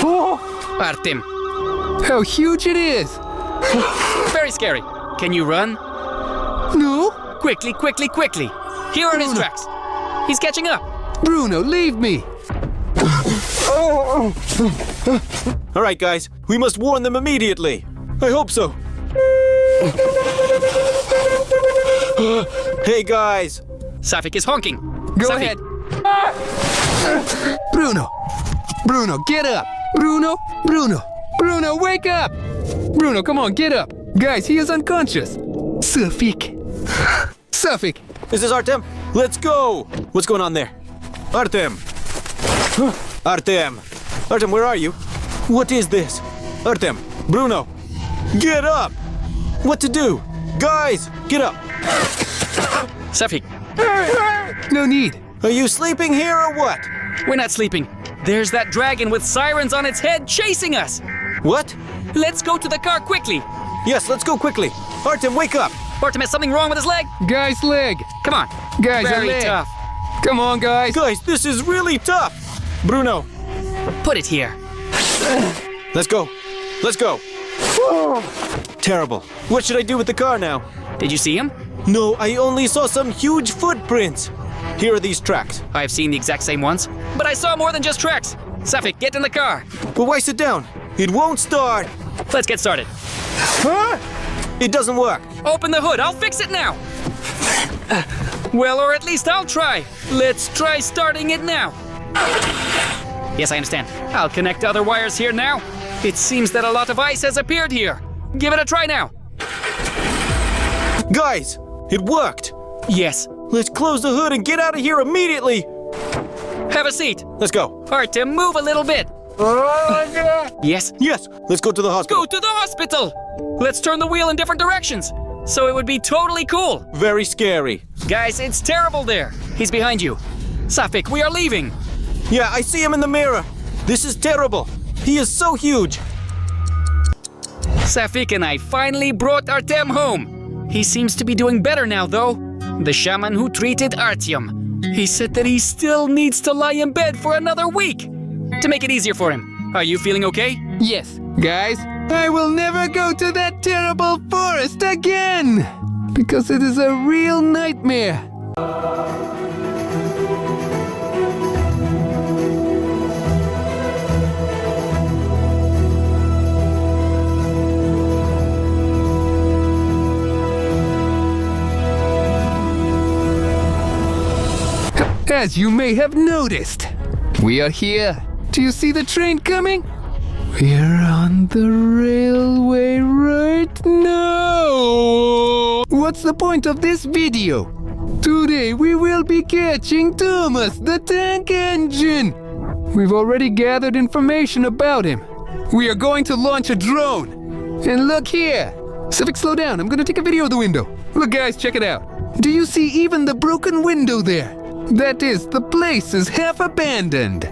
Oh, Artyom, how huge it is. very scary. Can you run? No, Quickly. Here are his tracks. He's catching up. Bruno, leave me. All right, guys, We must warn them immediately. I hope so. Hey guys! Safik is honking. Go Safik. ahead. Bruno, get up. Bruno, wake up. Bruno, come on, get up. Guys, he is unconscious. Safik. Is this Artyom? Let's go! What's going on there? Artyom! Artyom, where are you? What is this? Artyom! Bruno! Get up! What to do? Guys, get up! Safik, No need. Are you sleeping here or what? we're not sleeping. There's that dragon with sirens on its head chasing us. What? Let's go to the car quickly. Yes, let's go quickly. Artyom, wake up! Artyom has something wrong with his leg. Guys, leg. Come on. Guys, a Very leg. tough. Come on, guys. Guys, this is really tough! Bruno, Put it here. let's go. Let's go. Terrible. What should I do with the car now? Did you see him? No, I only saw some huge footprints. Here are these tracks. I've seen the exact same ones, but I saw more than just tracks. Safik, get in the car. But why sit down? It won't start. Let's get started. It doesn't work. Open the hood. I'll fix it now. Well, or at least I'll try. Let's try starting it now. Yes, I understand. I'll connect other wires here now. It seems that a lot of ice has appeared here. Give it a try now. Guys, it worked. Yes. Let's close the hood and get out of here immediately. Have a seat. Let's go. Artyom, move a little bit. Yes. Yes, let's go to the hospital. Go to the hospital. Let's turn the wheel in different directions, so it would be totally cool. Very scary. Guys, it's terrible there. He's behind you. Safik, we are leaving. Yeah, I see him in the mirror. This is terrible. He is so huge. Safik and I finally brought Artyom home. He seems to be doing better now, though. The shaman who treated Artyom. He said that he still needs to lie in bed for another week to make it easier for him. Are you feeling okay? Yes. Guys, I will never go to that terrible forest again. Because it is a real nightmare. As you may have noticed, we are here. Do you see the train coming? We're on the railway right now. What's the point of this video? Today we will be catching Thomas the tank engine. We've already gathered information about him. We are going to launch a drone. And look here. Safik, slow down. I'm gonna take a video of the window. Look guys, check it out. Do you see even the broken window there? That is, the place is half abandoned.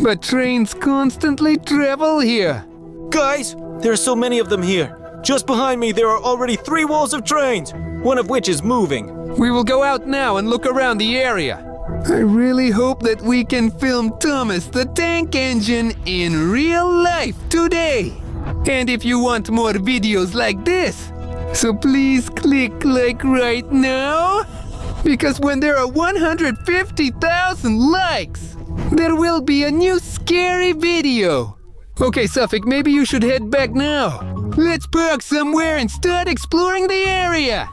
But trains constantly travel here. Guys, there are so many of them here. Just behind me, there are already 3 walls of trains, one of which is moving. We will go out now and look around the area. I really hope that we can film Thomas the tank engine in real life today. And if you want more videos like this, so please click like right now. Because when there are 150,000 likes, there will be a new scary video. Okay, Safik, maybe you should head back now. Let's park somewhere and start exploring the area.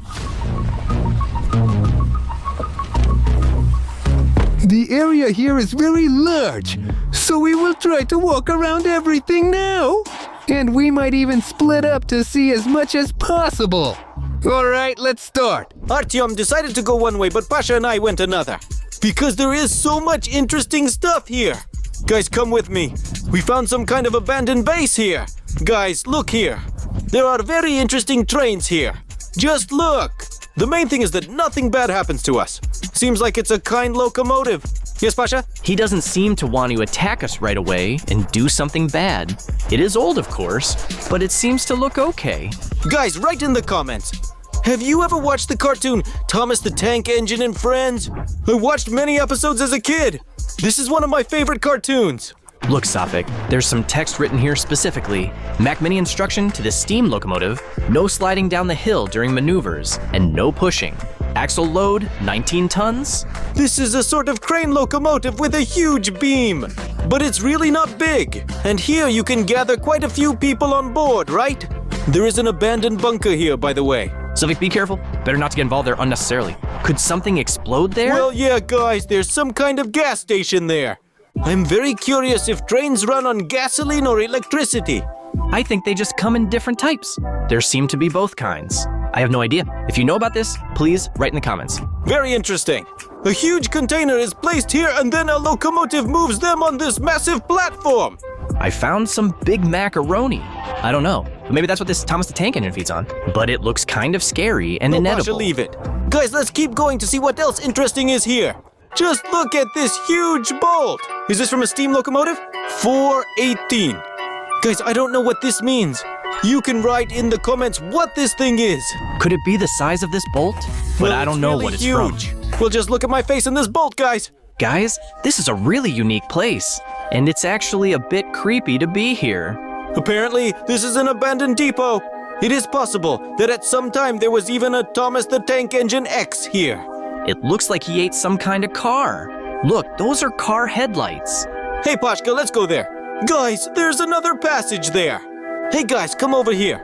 The area here is very large, so we will try to walk around everything now. And we might even split up to see as much as possible. Alright, let's start. Artyom decided to go one way, but Pasha and I went another. Because there is so much interesting stuff here. Guys, come with me. We found some kind of abandoned base here. Guys, look here. There are very interesting trains here. Just look. The main thing is that nothing bad happens to us. Seems like it's a kind locomotive. Yes, Pasha? He doesn't seem to want to attack us right away and do something bad. It is old, of course, but it seems to look okay. Guys, write in the comments. Have you ever watched the cartoon Thomas the Tank Engine and Friends? I watched many episodes as a kid. This is one of my favorite cartoons. Look, Safik, there's some text written here specifically. Mac Mini instruction to the steam locomotive, no sliding down the hill during maneuvers, and no pushing. Axle load, 19 tons. This is a sort of crane locomotive with a huge beam. but it's really not big. And here you can gather quite a few people on board, right? There is an abandoned bunker here, by the way. Sylvie, be careful. Better not to get involved there unnecessarily. Could something explode there? Well, yeah, guys, there's some kind of gas station there. I'm very curious if trains run on gasoline or electricity. I think they just come in different types. There seem to be both kinds. I have no idea. If you know about this, please write in the comments. Very interesting. A huge container is placed here and then a locomotive moves them on this massive platform. I found some big macaroni. I don't know. But maybe that's what this Thomas the Tank Engine feeds on. But it looks kind of scary and No, inedible. Pasha, leave it. Guys, let's keep going to see what else interesting is here. Just look at this huge bolt. Is this from a steam locomotive? 418. Guys, I don't know what this means. You can write in the comments what this thing is. Could it be the size of this bolt? But I don't know what it's huge. from. Well, just look at my face in this bolt, guys. Guys, this is a really unique place. And it's actually a bit creepy to be here. Apparently, this is an abandoned depot. It is possible that at some time there was even a Thomas the Tank Engine X here. It looks like he ate some kind of car. Look, those are car headlights. Hey, Pashka, let's go there. Guys, there's another passage there. Hey, guys, come over here.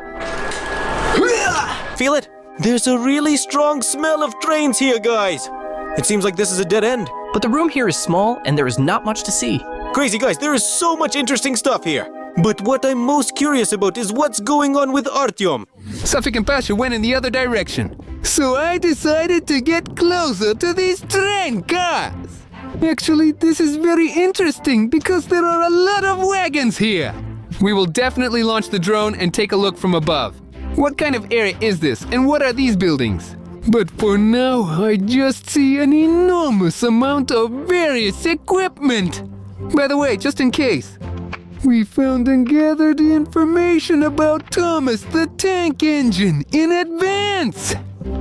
Feel it? There's a really strong smell of trains here, guys. It seems like this is a dead end. But the room here is small and there is not much to see. Crazy, guys, there is so much interesting stuff here. But what I'm most curious about is what's going on with Artyom. Suffolk and Pasha went in the other direction. So I decided to get closer to these train cars. Actually, this is very interesting because there are a lot of wagons here. We will definitely launch the drone and take a look from above. What kind of area is this and what are these buildings? But for now, I just see an enormous amount of various equipment. By the way, just in case, we found and gathered information about Thomas the Tank Engine in advance.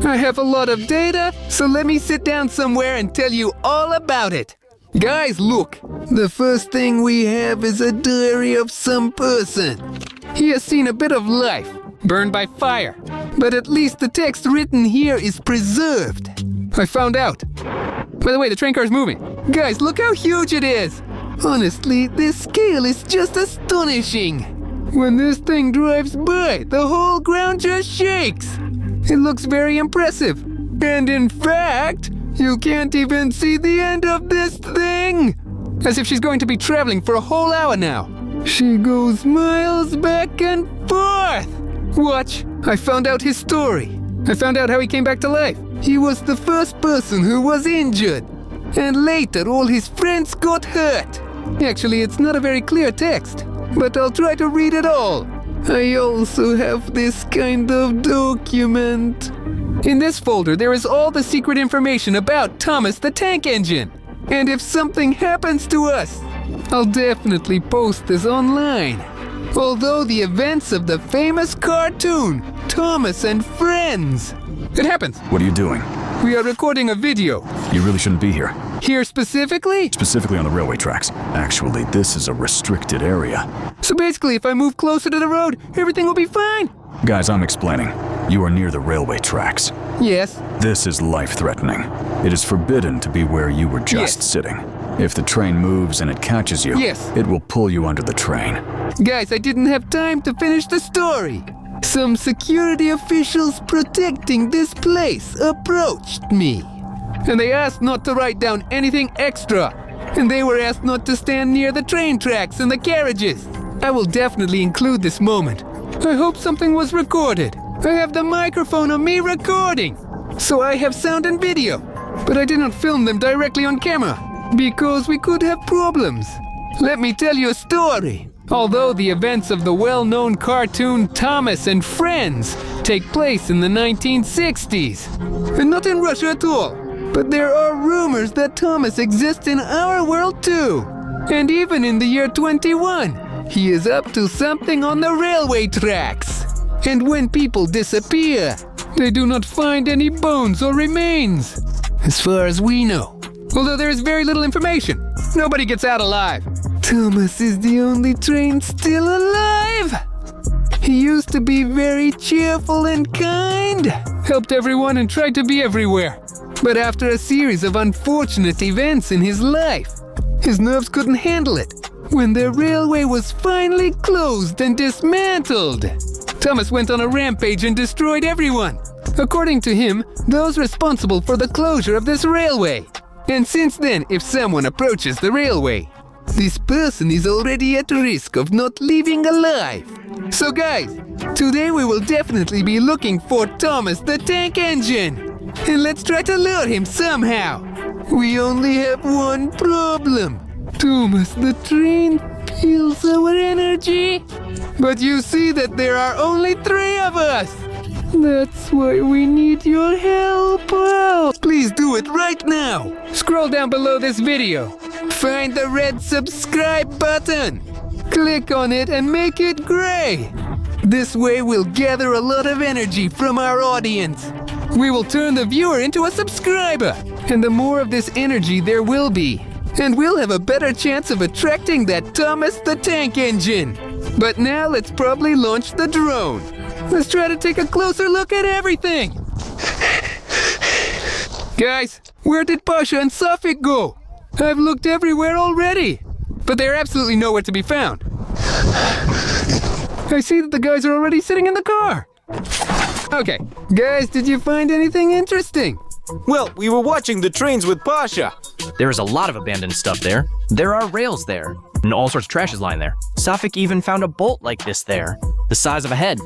I have a lot of data, so let me sit down somewhere and tell you all about it. Guys, look. The first thing we have is a diary of some person. He has seen a bit of life, burned by fire. But at least the text written here is preserved. I found out. By the way, the train car is moving. Guys, look how huge it is. Honestly, this scale is just astonishing. When this thing drives by, the whole ground just shakes. It looks very impressive. And in fact, you can't even see the end of this thing. As if she's going to be traveling for a whole hour now. She goes miles back and forth. Watch, I found out his story. I found out how he came back to life. He was the first person who was injured. And later, all his friends got hurt. Actually, it's not a very clear text, but I'll try to read it all. I also have this kind of document. In this folder, there is all the secret information about Thomas the Tank Engine. And if something happens to us, I'll definitely post this online. Although the events of the famous cartoon, Thomas and Friends. It happens. What are you doing? We are recording a video. You really shouldn't be here. Here specifically? Specifically on the railway tracks. Actually, this is a restricted area. So basically, if I move closer to the road, everything will be fine. Guys, I'm explaining. You are near the railway tracks. Yes. This is life-threatening. It is forbidden to be where you were just Yes. sitting. If the train moves and it catches you, Yes. it will pull you under the train. Guys, I didn't have time to finish the story. Some security officials protecting this place approached me. And they asked not to write down anything extra. And they were asked not to stand near the train tracks and the carriages. I will definitely include this moment. I hope something was recorded. I have the microphone of me recording. So I have sound and video. But I did not film them directly on camera. Because we could have problems. Let me tell you a story. Although the events of the well-known cartoon Thomas and Friends take place in the 1960s, and not in Russia at all, but there are rumors that Thomas exists in our world too. And even in the year 21, he is up to something on the railway tracks. And when people disappear, they do not find any bones or remains, as far as we know. Although there is very little information. Nobody gets out alive. Thomas is the only train still alive. He used to be very cheerful and kind, helped everyone and tried to be everywhere. But after a series of unfortunate events in his life, his nerves couldn't handle it. when the railway was finally closed and dismantled. Thomas went on a rampage and destroyed everyone. According to him, those responsible for the closure of this railway. And since then, if someone approaches the railway, this person is already at risk of not leaving alive. So guys, today we will definitely be looking for Thomas the Tank Engine. And let's try to lure him somehow. We only have one problem. Thomas the Train feels our energy. But you see that there are only 3 of us. That's why we need your help. Please do it right now. Scroll down below this video. Find the red subscribe button. Click on it and make it gray. This way we'll gather a lot of energy from our audience. We will turn the viewer into a subscriber. And the more of this energy there will be, and we'll have a better chance of attracting that Thomas the Tank Engine. But now let's probably launch the drone. Let's try to take a closer look at everything. Guys, where did Pasha and Safik go? I've looked everywhere already, but they're absolutely nowhere to be found. I see that the guys are already sitting in the car. Okay, guys, did you find anything interesting? Well, we were watching the trains with Pasha. There is a lot of abandoned stuff there. There are rails there, and all sorts of trash is lying there. Safik even found a bolt like this there, the size of a head.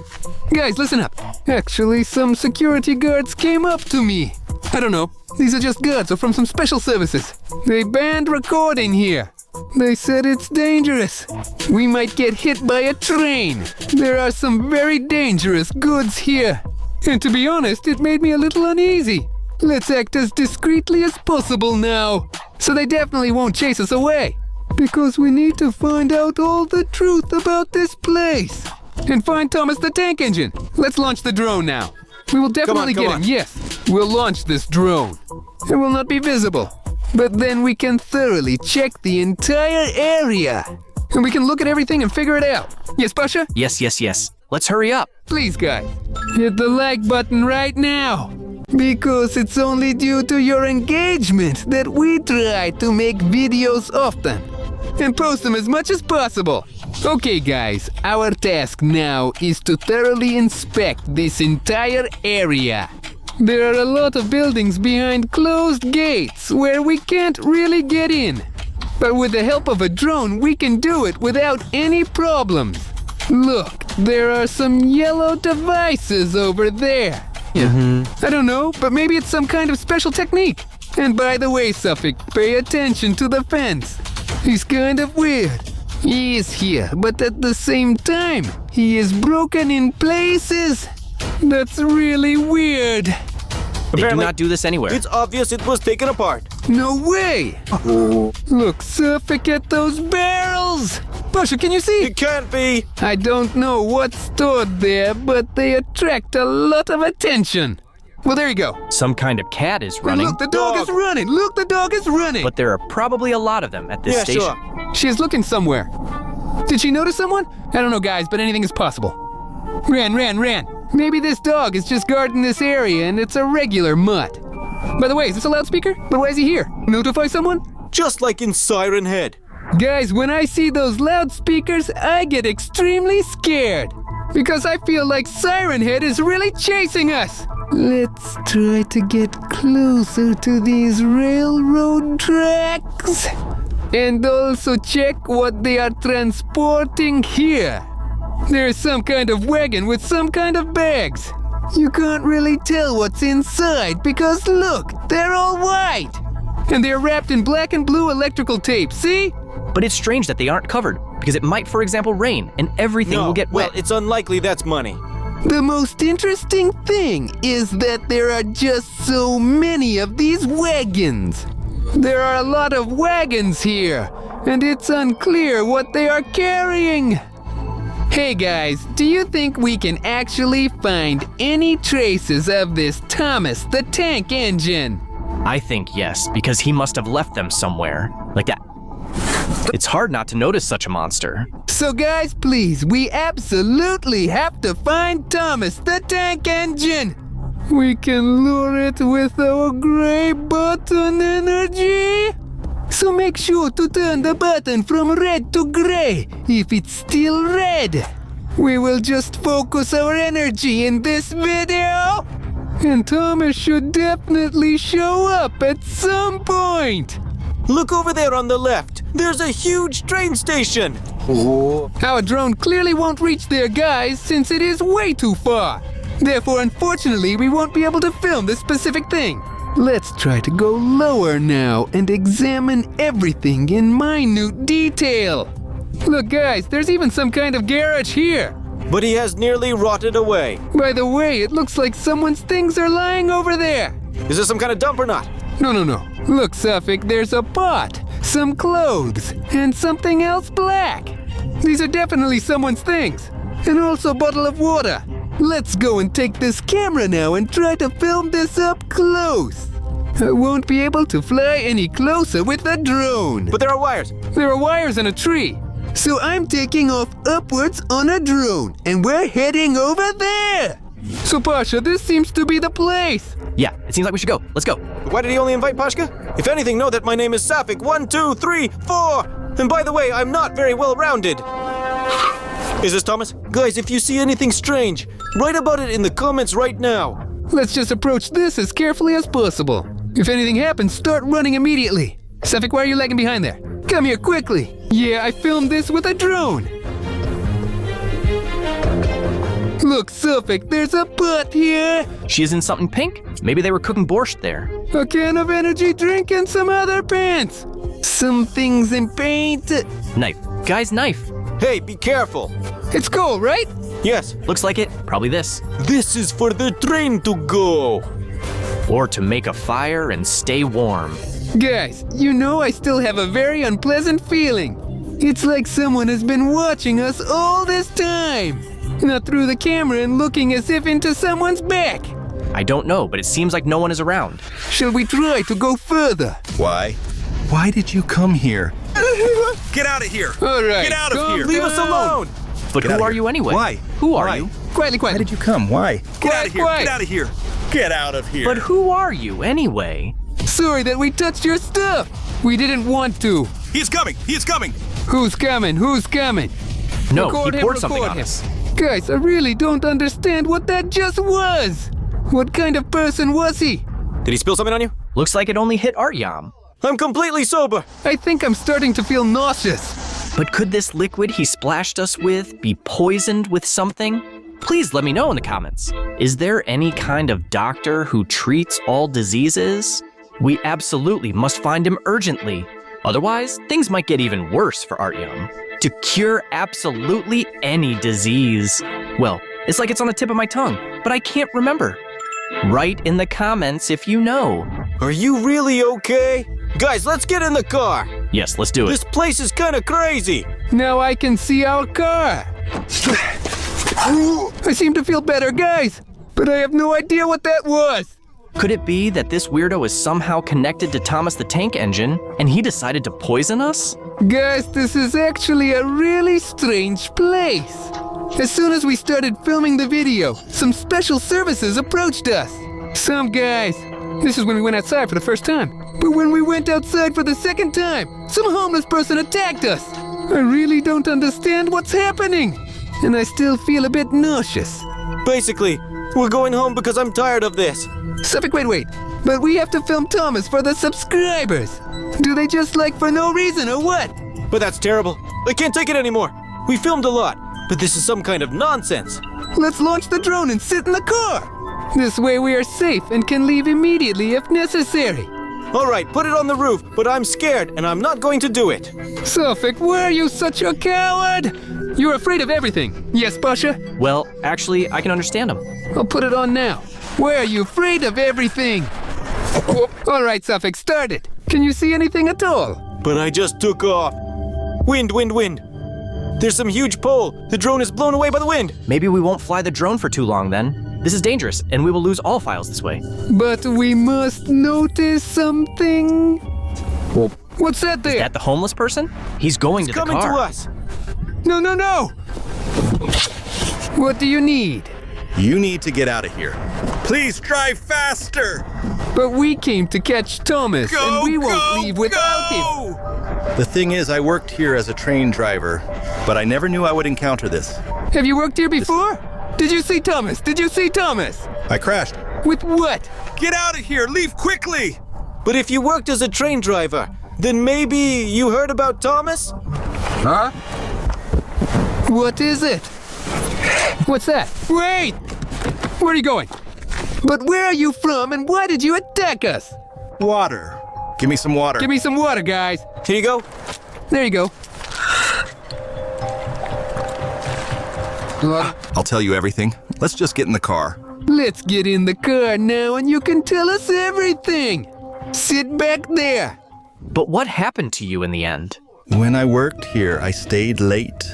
Guys, listen up. Actually, some security guards came up to me. I don't know, these are just guards or from some special services. They banned recording here. They said it's dangerous. We might get hit by a train. There are some very dangerous goods here. And to be honest, it made me a little uneasy. Let's act as discreetly as possible now, so they definitely won't chase us away. Because we need to find out all the truth about this place. And find Thomas the Tank Engine. Let's launch the drone now. We will definitely get him, yes. We'll launch this drone. It will not be visible. But then we can thoroughly check the entire area. And we can look at everything and figure it out. Yes, Pasha? Yes. Let's hurry up. Please, guys, hit the like button right now. Because it's only due to your engagement that we try to make videos often. And post them as much as possible. Okay, guys, our task now is to thoroughly inspect this entire area. There are a lot of buildings behind closed gates where we can't really get in. But with the help of a drone, we can do it without any problems. Look, there are some yellow devices over there. I don't know, but maybe it's some kind of special technique. And by the way, Suffolk, pay attention to the fence. He's kind of weird. He is here, but at the same time, he is broken in places. That's really weird. They do not do this anywhere. It's obvious it was taken apart. No way! Look, Suffolk, at those barrels! Pasha, can you see? It can't be. I don't know what's stored there, but they attract a lot of attention. Well, there you go. Some kind of cat is running. Look, the dog is running! Look, the dog is running! But there are probably a lot of them at this station. Sure. She is looking somewhere. Did she notice someone? I don't know, guys, but anything is possible. Ran. Maybe this dog is just guarding this area and it's a regular mutt. By the way, is this a loudspeaker? But why is he here? Notify someone? Just like in Siren Head. Guys, when I see those loudspeakers, I get extremely scared. Because I feel like Siren Head is really chasing us. Let's try to get closer to these railroad tracks. And also check what they are transporting here. There's some kind of wagon with some kind of bags. You can't really tell what's inside because look, they're all white. And they're wrapped in black and blue electrical tape, see? But it's strange that they aren't covered, because it might, for example, rain, and everything will get wet. Well, it's unlikely that's money. The most interesting thing is that there are just so many of these wagons. There are a lot of wagons here, and it's unclear what they are carrying. Hey guys, do you think we can actually find any traces of this Thomas the Tank Engine? I think yes, because he must have left them somewhere, like that. It's hard not to notice such a monster. So guys, please, we absolutely have to find Thomas the Tank Engine. We can lure it with our gray button energy. So maybe make sure to turn the button from red to gray if it's still red. We will just focus our energy in this video. And Thomas should definitely show up at some point. Look over there on the left. There's a huge train station. Our drone clearly won't reach there, guys, since it is way too far. Therefore, unfortunately, we won't be able to film this specific thing. Let's try to go lower now and examine everything in minute detail. Look, guys, there's even some kind of garage here. But he has nearly rotted away. By the way, it looks like someone's things are lying over there. Is this some kind of dump or not? No. Look, Suffolk, there's a pot, some clothes, and something else black. These are definitely someone's things. And also a bottle of water. Let's go and take this camera now and try to film this up close. I won't be able to fly any closer with the drone. But there are wires. There are wires in a tree. So I'm taking off upwards on a drone, and we're heading over there. So Pasha, this seems to be the place. Yeah, it seems like we should go. Let's go. Why did he only invite Pashka? If anything, know that my name is Safik 1, 2, 3, 4. And by the way, I'm not very well rounded. Is this Thomas? Guys, if you see anything strange, write about it in the comments right now. Let's just approach this as carefully as possible. If anything happens, start running immediately. Safik, why are you lagging behind there? Come here quickly. Yeah, I filmed this with a drone. Look, Suffolk, there's a pot here. She is in something pink? Maybe they were cooking borscht there. A can of energy drink and some other pants. Some things in paint. Knife. Guy's knife. Hey, be careful. It's cool, right? Yes. Looks like it. Probably this. This is for the train to go. Or to make a fire and stay warm. Guys, you know I still have a very unpleasant feeling. It's like someone has been watching us all this time. Not through the camera and looking as if into someone's back. I don't know, but it seems like no one is around. Shall we try to go further? Why? Why did you come here? Get out of here! All right. Get out of calm here! Leave us down. alone. But Get out who of are here. you anyway? Why? Who are Why? you? Quietly. Why did you come? Why? Get out of here! Quiet. Get out of here! Get out of here! But who are you anyway? Sorry that we touched your stuff. We didn't want to. He's coming! He's coming! Who's coming? Who's coming? No, Record he him, poured something record on him. us. Guys, I really don't understand what that just was. What kind of person was he? Did he spill something on you? Looks like it only hit Artyom. I'm completely sober. I think I'm starting to feel nauseous. But could this liquid he splashed us with be poisoned with something? Please let me know in the comments. Is there any kind of doctor who treats all diseases? We absolutely must find him urgently. Otherwise, things might get even worse for Artyom. To cure absolutely any disease. Well, it's like it's on the tip of my tongue, but I can't remember. Write in the comments if you know. Are you really okay? Guys, let's get in the car. Yes, let's do it. This place is kind of crazy. Now I can see our car. I seem to feel better, guys, but I have no idea what that was. Could it be that this weirdo is somehow connected to Thomas the Tank Engine, and he decided to poison us? Guys, this is actually a really strange place. As soon as we started filming the video, some special services approached us. Some guys. This is when we went outside for the first time. But when we went outside for the second time, some homeless person attacked us. I really don't understand what's happening. And I still feel a bit nauseous. Basically, we're going home because I'm tired of this. Suffolk, wait. But we have to film Thomas for the subscribers. Do they just like for no reason or what? But that's terrible. I can't take it anymore. We filmed a lot, but this is some kind of nonsense. Let's launch the drone and sit in the car. This way we are safe and can leave immediately if necessary. All right, put it on the roof, but I'm scared and I'm not going to do it. Suffolk, why are you such a coward? You're afraid of everything. Yes, Pasha? Well, actually, I can understand him. I'll put it on now. Why are you afraid of everything? All right, Suffolk, start it. Can you see anything at all? But I just took off. Wind. There's some huge pole. The drone is blown away by the wind. Maybe we won't fly the drone for too long then. This is dangerous, and we will lose all files this way. But we must notice something. What's that there? Is that the homeless person? He's going to the Coming car. to us. No. What do you need? You need to get out of here. Please drive faster! But we came to catch Thomas, and we won't leave without him. The thing is, I worked here as a train driver, but I never knew I would encounter this. Have you worked here before? Did you see Thomas? Did you see Thomas? I crashed. With what? Get out of here! Leave quickly! But if you worked as a train driver, then maybe you heard about Thomas? Huh? What is it? What's that? Wait! Where are you going? But where are you from, and why did you attack us? Water. Give me some water. Give me some water, guys. Here you go. There you go. I'll tell you everything. Let's just get in the car. Let's get in the car now, and you can tell us everything. Sit back there. But what happened to you in the end? When I worked here, I stayed late.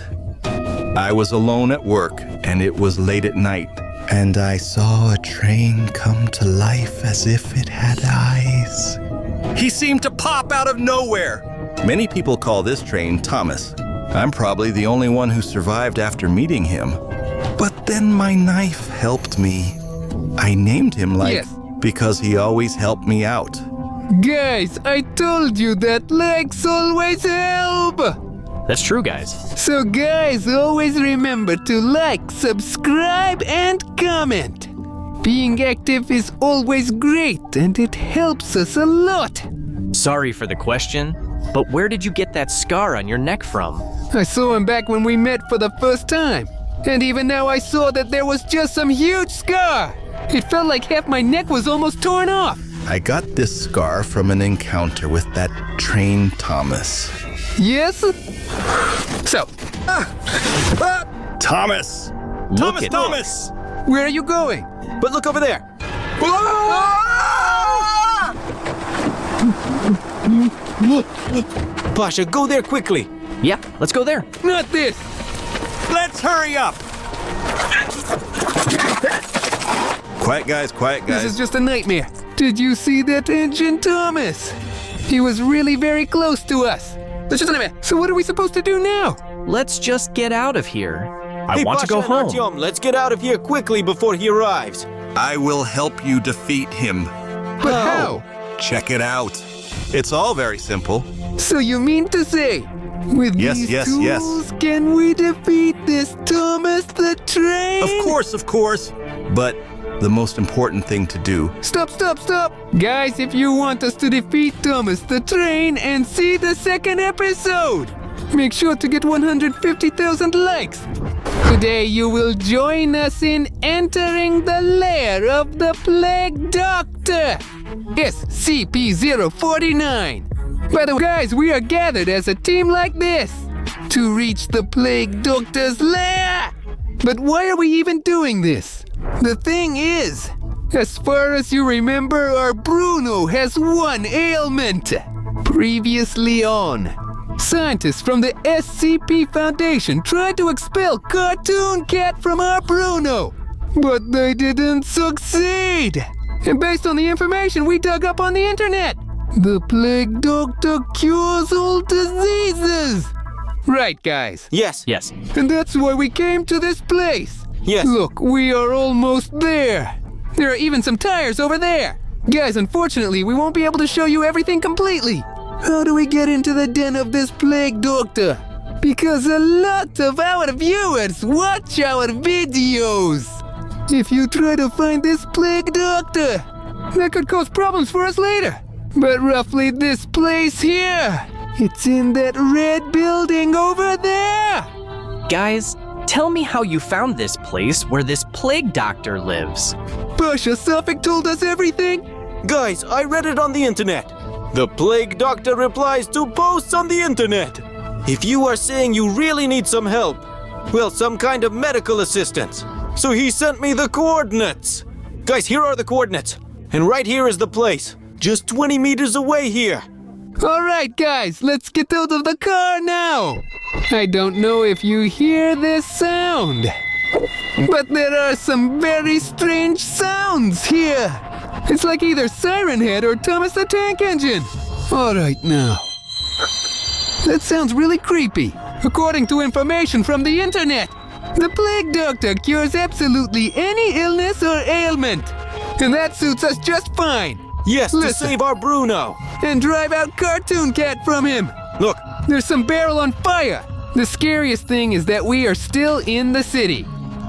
I was alone at work, and it was late at night. And I saw a train come to life as if it had eyes. He seemed to pop out of nowhere. Many people call this train Thomas. I'm probably the only one who survived after meeting him. But then my knife helped me. I named him because he always helped me out. Guys, I told you that likes always help. That's true, guys. So guys, always remember to like, subscribe, and comment. Being active is always great, and it helps us a lot. Sorry for the question, but where did you get that scar on your neck from? I saw him back when we met for the first time. And even now I saw that there was just some huge scar. It felt like half my neck was almost torn off. I got this scar from an encounter with that train Thomas. Yes? So, Thomas! Look at Thomas! where are you going? But look over there. Pasha, go there quickly. Yeah, let's go there. Not this. Let's hurry up! Quiet, guys, quiet, guys. This is just a nightmare. Did you see that engine, Thomas? He was really very close to us. That's just a nightmare. So what are we supposed to do now? Let's just get out of here. I Hey, want to Pasha go and home. Artyom, let's get out of here quickly before he arrives. I will help you defeat him. But how? Check it out. It's all very simple. So you mean to say, with Yes, these yes, tools, yes. can we defeat this Thomas the Train? Of course. But the most important thing to do. Stop. Guys, if you want us to defeat Thomas the Train and see the second episode, make sure to get 150,000 likes. Today you will join us in entering the lair of the Plague Doctor, SCP-049. By the way, guys, we are gathered as a team like this to reach the Plague Doctor's lair. But why are we even doing this? The thing is, as far as you remember, our Bruno has one ailment. Previously on, scientists from the SCP Foundation tried to expel Cartoon Cat from our Bruno, but they didn't succeed. And based on the information we dug up on the internet, the Plague Doctor cures all diseases. Right, guys? Yes. Yes. And that's why we came to this place. Yes. Look, we are almost there. There are even some tires over there. Guys, unfortunately, we won't be able to show you everything completely. How do we get into the den of this Plague Doctor? Because a lot of our viewers watch our videos. If you try to find this Plague Doctor, that could cause problems for us later. But roughly this place here. It's in that red building over there. Guys, tell me how you found this place where this Plague Doctor lives. Pasha Suffolk told us everything. Guys, I read it on the internet. The Plague Doctor replies to posts on the internet. If you are saying you really need some help, well, some kind of medical assistance. So he sent me the coordinates. Guys, here are the coordinates. And right here is the place. Just 20 meters away here. All right, guys, let's get out of the car now. I don't know if you hear this sound, but there are some very strange sounds here. It's like either Siren Head or Thomas the Tank Engine. All right, now. That sounds really creepy. According to information from the internet, the Plague Doctor cures absolutely any illness or ailment. And that suits us just fine. Yes, to Listen. save our Bruno. And drive out Cartoon Cat from him. Look, There's some barrel on fire. The scariest thing is that we are still in the city.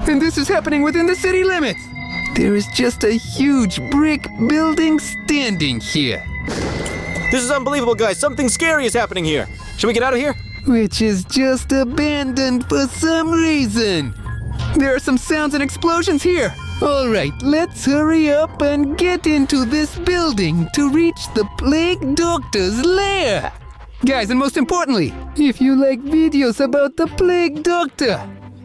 And this is happening within the city limits. There is just a huge brick building standing here. this is unbelievable, guys. Something scary is happening here. Should we get out of here? Which is just abandoned for some reason. There are some sounds and explosions here. All right, let's hurry up and get into this building to reach the Plague Doctor's lair. Guys, and most importantly, if you like videos about the Plague Doctor,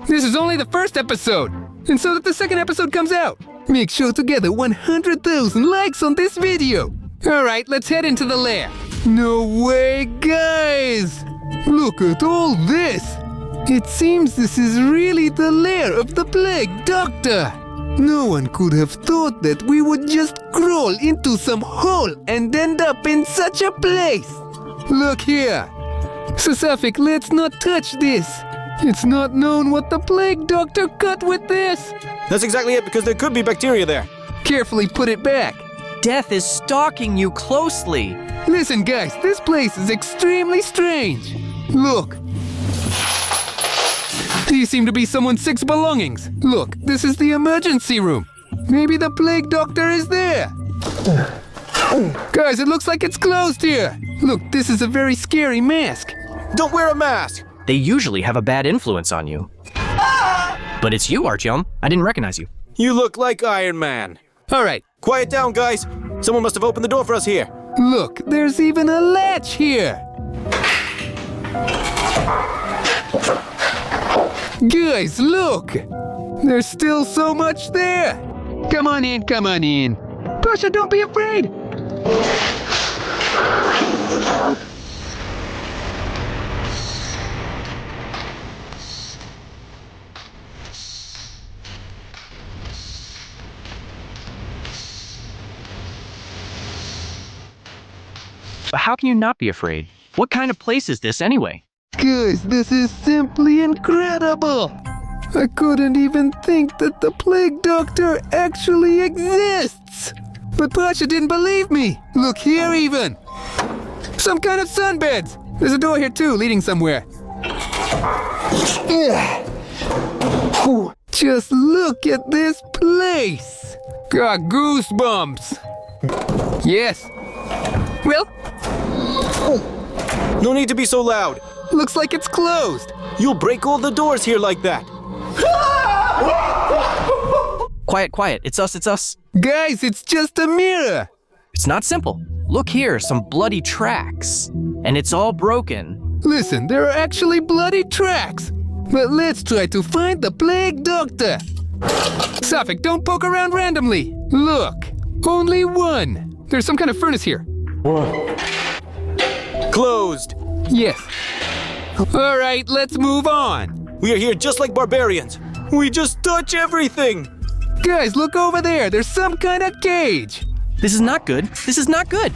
this is only the first episode. And so that the second episode comes out, make sure to gather 100,000 likes on this video. All right, let's head into the lair. No way, guys! Look at all this! It seems this is really the lair of the Plague Doctor. No one could have thought that we would just crawl into some hole and end up in such a place. Look here. Sasafik, let's not touch this. It's not known what the Plague Doctor cut with this. That's exactly it, because there could be bacteria there. Carefully put it back. Death is stalking you closely. Listen, guys, this place is extremely strange. Look. These seem to be someone's sick's belongings. Look, this is the emergency room. Maybe the Plague Doctor is there. Guys, it looks like it's closed here. Look, this is a very scary mask. Don't wear a mask! They usually have a bad influence on you. But it's you, Artyom. I didn't recognize you. You look like Iron Man. All right, Quiet down, guys. Someone must have opened the door for us here. look, there's even a latch here. Guys, look! There's still so much there! Come on in, come on in. Pasha, don't be afraid! But how can you not be afraid? What kind of place is this anyway? Guys, this is simply incredible! I couldn't even think that the Plague Doctor actually exists! But Pasha didn't believe me! Look here even! Some kind of sunbeds! There's a door here too, leading somewhere. Ugh. Just look at this place! Got goosebumps! Yes? Well, No need to be so loud. looks like it's closed! You'll break all the doors here like that. Quiet, quiet. It's us, it's us. Guys, it's just a mirror! It's not simple. Look here, some bloody tracks. And it's all broken. Listen, there are actually bloody tracks! But let's try to find the Plague Doctor! Safik, don't poke around randomly! Look! Only one! There's some kind of furnace here. Closed. Yes. Alright, let's move on! We are here just like barbarians. We just touch everything. Guys, look over there! There's some kind of cage! This is not good. This is not good.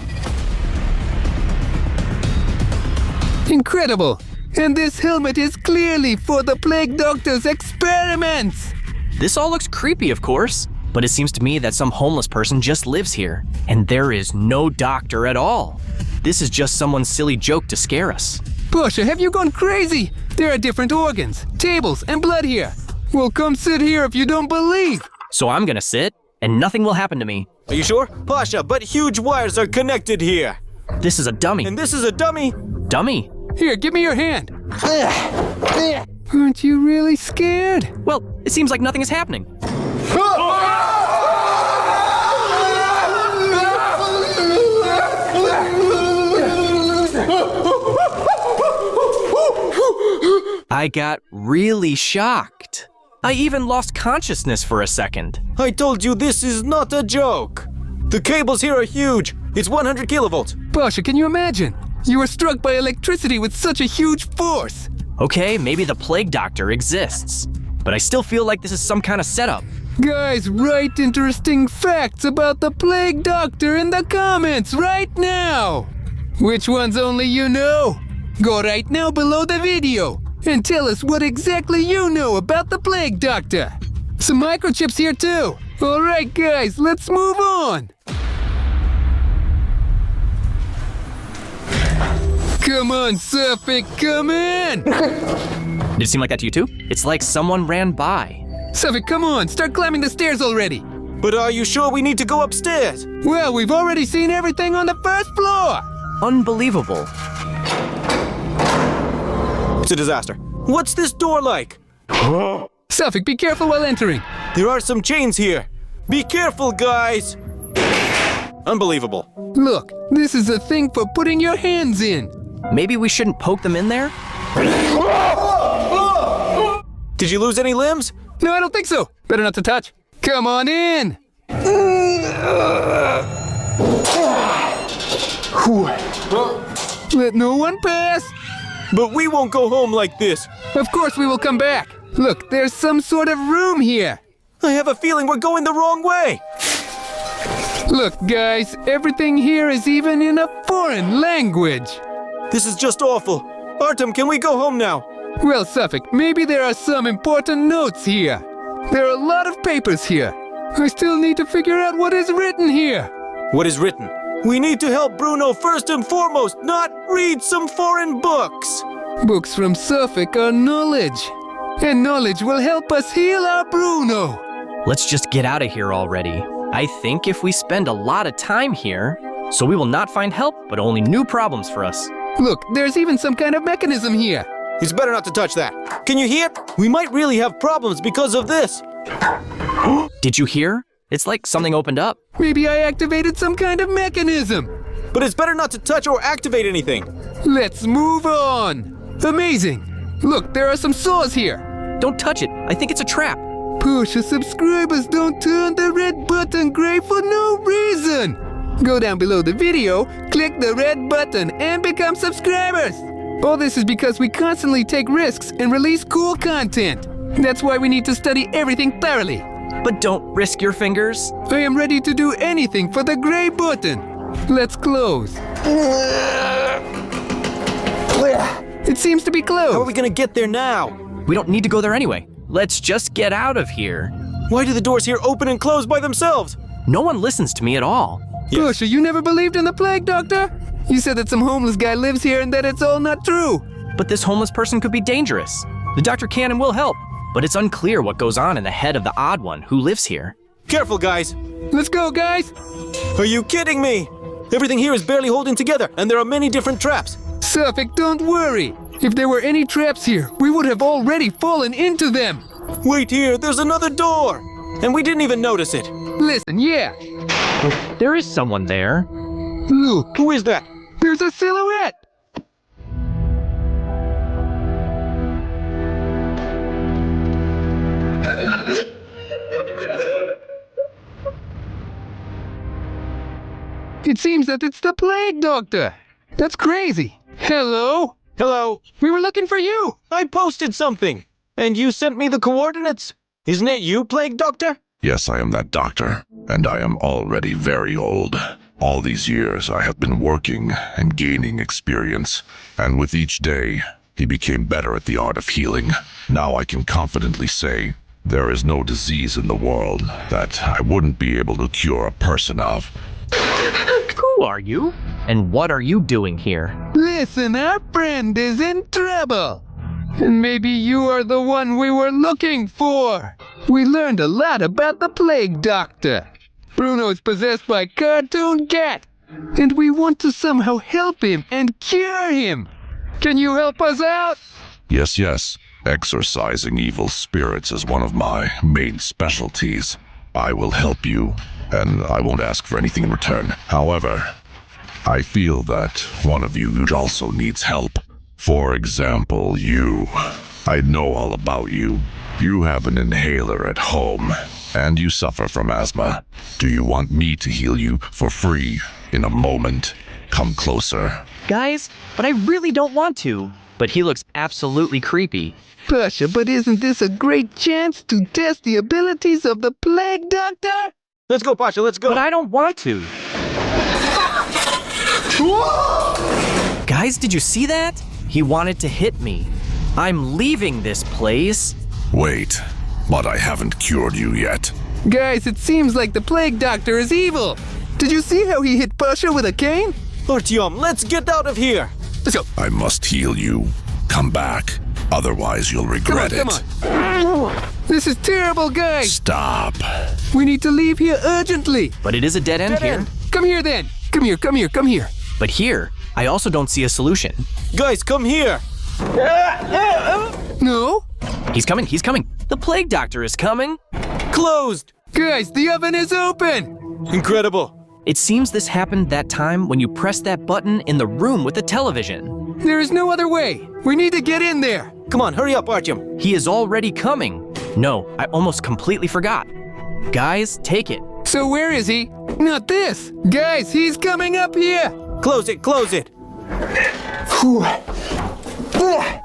Incredible! And this helmet is clearly for the Plague Doctor's experiments! This all looks creepy, of course. But it seems to me that some homeless person just lives here. And there is no doctor at all. This is just someone's silly joke to scare us. Pasha, have you gone crazy? There are different organs, tables, and blood here. Well, come sit here if you don't believe. So I'm gonna sit, and nothing will happen to me. Are you sure? Pasha, but huge wires are connected here. This is a dummy. And this is a dummy. Dummy? Here, give me your hand. Aren't you really scared? Well, it seems like nothing is happening. I got really shocked. I even lost consciousness for a second. I told you this is not a joke. The cables here are huge. It's 100 kilovolts. Pasha, can you imagine? You were struck by electricity with such a huge force. Okay, maybe the Plague Doctor exists. But I still feel like this is some kind of setup. Guys, write interesting facts about the Plague Doctor in the comments right now. Which ones only you know? Go right now below the video and tell us what exactly you know about the Plague Doctor. Some microchips here too. All right, guys, let's move on. Come on, Suffolk, come in! Did it seem like that to you too? It's like someone ran by. Suffolk, come on, start climbing the stairs already. But are you sure we need to go upstairs? Well, we've already seen everything on the first floor. Unbelievable. It's a disaster. What's this door like? Suffolk, be careful while entering. There are some chains here. Be careful, guys. Unbelievable. Look, this is a thing for putting your hands in. Maybe we shouldn't poke them in there? Did you lose any limbs? No, I don't think so. Better not to touch. Come on in. Let no one pass. But we won't go home like this. Of course we will come back. Look, there's some sort of room here. I have a feeling we're going the wrong way. Look, guys, everything here is even in a foreign language. This is just awful. Artyom, can we go home now? Well, Suffolk, maybe there are some important notes here. There are a lot of papers here. I still need to figure out what is written here. What is written? We need to help Bruno first and foremost, not read some foreign books. Books from Suffolk are knowledge. And knowledge will help us heal our Bruno. Let's just get out of here already. I think if we spend a lot of time here, so we will not find help, but only new problems for us. Look, there's even some kind of mechanism here. It's better not to touch that. Can you hear? We might really have problems because of this. Did you hear? It's like something opened up. Maybe I activated some kind of mechanism. But it's better not to touch or activate anything. Let's move on. Amazing. Look, there are some saws here. Don't touch it. I think it's a trap. Push subscribers, don't turn the red button gray for no reason. Go down below the video, click the red button, and become subscribers. All this is because we constantly take risks and release cool content. That's why we need to study everything thoroughly. But don't risk your fingers. I am ready to do anything for the gray button. Let's close. It seems to be closed. How are we gonna get there now? We don't need to go there anyway. Let's just get out of here. Why do the doors here open and close by themselves? No one listens to me at all. Pusha, you never believed in the plague, Doctor? You said that some homeless guy lives here and that it's all not true. But this homeless person could be dangerous. The doctor can and will help, but it's unclear what goes on in the head of the odd one who lives here. Careful, guys. Let's go, guys. Are you kidding me? Everything here is barely holding together, and there are many different traps. Suffolk, don't worry. If there were any traps here, we would have already fallen into them. Wait here, there's another door. And we didn't even notice it. Listen, yeah. There is someone there. Look, Who is that? there's a silhouette. It seems that it's the plague doctor. That's crazy. Hello? Hello. We were looking for you. I posted something. And you sent me the coordinates. Isn't it you, Plague Doctor? Yes, I am that doctor, and I am already very old. All these years I have been working and gaining experience, and with each day, he became better at the art of healing. Now I can confidently say, there is no disease in the world that I wouldn't be able to cure a person of. Who are you? And what are you doing here? Listen, our friend is in trouble. And maybe you are the one we were looking for. We learned a lot about the plague doctor. Bruno is possessed by Cartoon Cat, and we want to somehow help him and cure him. Can you help us out? Yes. Exorcising evil spirits is one of my main specialties. I will help you, and I won't ask for anything in return. However, I feel that one of you also needs help. For example, you. I know all about you. You have an inhaler at home, and you suffer from asthma. Do you want me to heal you for free in a moment? Come closer. Guys, but I really don't want to. But he looks absolutely creepy. Pasha, but isn't this a great chance to test the abilities of the plague doctor? Let's go, Pasha, let's go. But I don't want to. Guys, did you see that? He wanted to hit me. I'm leaving this place. Wait, but I haven't cured you yet. Guys, it seems like the plague doctor is evil. Did you see how he hit Pasha with a cane? Artyom, let's get out of here. Let's go. I must heal you. Come back. Otherwise, you'll regret it. Come on. This is terrible, guys. Stop. We need to leave here urgently. But it is a dead end here. Come here then. Come here. But here, I also don't see a solution. Guys, come here. No? He's coming. The plague doctor is coming. Closed. Guys, the oven is open. Incredible. It seems this happened that time when you pressed that button in the room with the television. There is no other way. We need to get in there. Come on, hurry up, Artyom. He is already coming. No, I almost completely forgot. Guys, take it. So where is he? Not this. Guys, he's coming up here. Close it.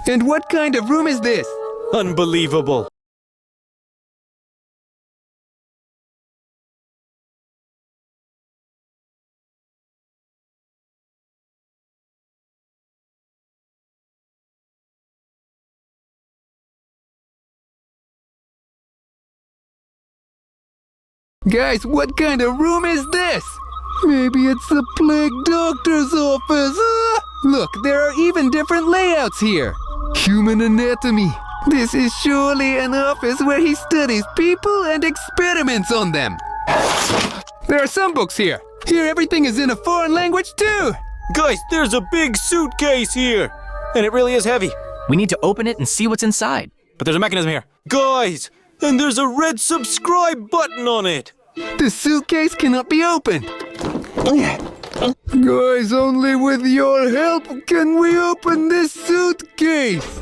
And what kind of room is this? Unbelievable. Guys, what kind of room is this? Maybe it's the plague doctor's office. Look, there are even different layouts here. Human anatomy. This is surely an office where he studies people and experiments on them. There are some books here. Here everything is in a foreign language too. Guys, there's a big suitcase here. And it really is heavy. We need to open it and see what's inside. But there's a mechanism here. Guys, and there's a red subscribe button on it. The suitcase cannot be opened. Guys, only with your help can we open this suitcase.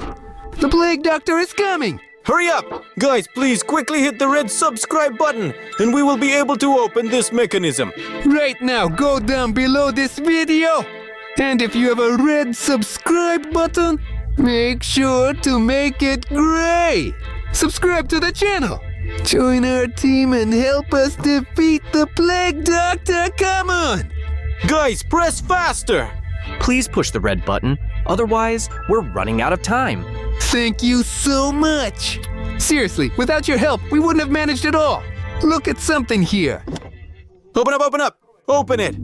The plague doctor is coming. Hurry up! Guys, please quickly hit the red subscribe button and we will be able to open this mechanism. Right now, go down below this video. And if you have a red subscribe button, make sure to make it gray. Subscribe to the channel. Join our team and help us defeat the plague doctor. Come on. Guys, press faster. Please push the red button. Otherwise, we're running out of time. Thank you so much. Seriously, without your help, we wouldn't have managed at all. Look at something here. Open up. Open it.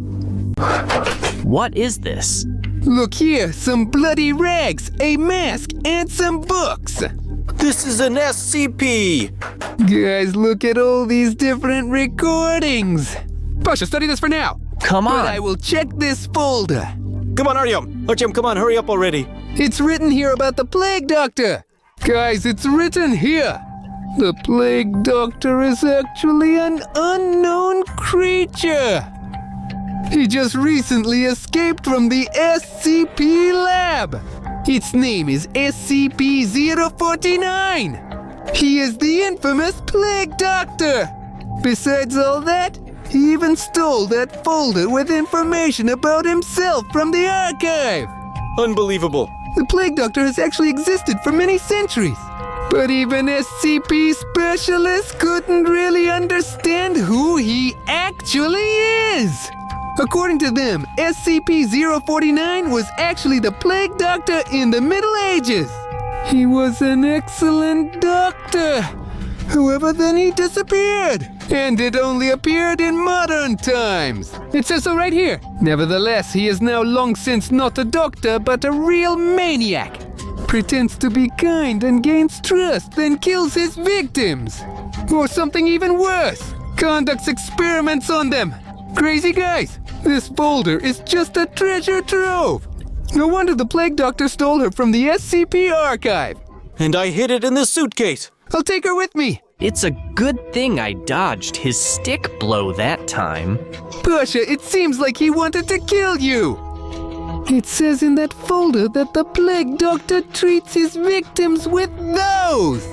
What is this? Look here, some bloody rags, a mask, and some books. This is an SCP. Guys, look at all these different recordings. Pasha, study this for now. Come on. But I will check this folder. Come on, Artyom. Artyom, come on, hurry up already. It's written here about the plague doctor. Guys, it's written here. The plague doctor is actually an unknown creature. He just recently escaped from the SCP lab. Its name is SCP-049. He is the infamous plague doctor. Besides all that, he even stole that folder with information about himself from the archive. Unbelievable. The plague doctor has actually existed for many centuries. But even SCP specialists couldn't really understand who he actually is. According to them, SCP-049 was actually the plague doctor in the Middle Ages. He was an excellent doctor. However, then he disappeared. And it only appeared in modern times. It says so right here. Nevertheless, he is now long since not a doctor, but a real maniac. Pretends to be kind and gains trust, then kills his victims. Or something even worse, conducts experiments on them. Crazy guys. This folder is just a treasure trove. No wonder the plague doctor stole her from the SCP archive. And I hid it in the suitcase. I'll take her with me. It's a good thing I dodged his stick blow that time. Pasha, it seems like he wanted to kill you. It says in that folder that the plague doctor treats his victims with those.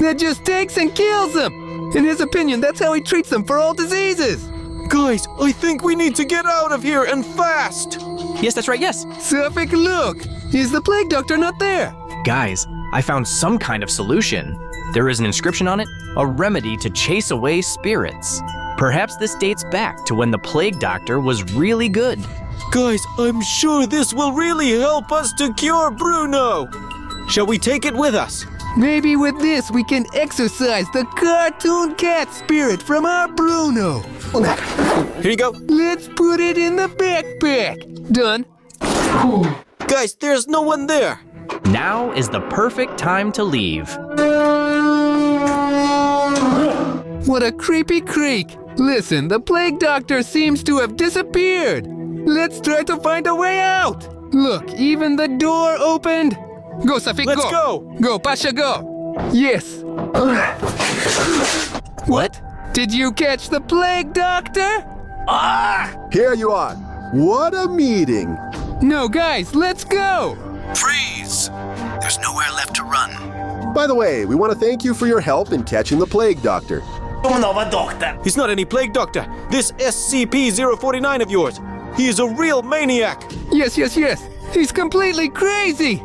That just takes and kills them. In his opinion, that's how he treats them for all diseases. Guys, I think we need to get out of here and fast. Yes, that's right, yes. Suffolk, look. Is the plague doctor not there? Guys, I found some kind of solution. There is an inscription on it, a remedy to chase away spirits. Perhaps this dates back to when the plague doctor was really good. Guys, I'm sure this will really help us to cure Bruno. Shall we take it with us? Maybe with this we can exorcise the cartoon cat spirit from our Bruno. Here you go. Let's put it in the backpack. Done. Guys, there's no one there. Now is the perfect time to leave. What a creepy creak. Listen, the plague doctor seems to have disappeared. Let's try to find a way out. Look, even the door opened. Go, Safik, Let's go. go. Go, Pasha, go. Yes. What? Did you catch the plague doctor? Here you are. What a meeting. No, guys, let's go. Freeze! There's nowhere left to run. By the way, we want to thank you for your help in catching the plague doctor. He's not any plague doctor. This SCP-049 of yours. He is a real maniac. Yes. He's completely crazy.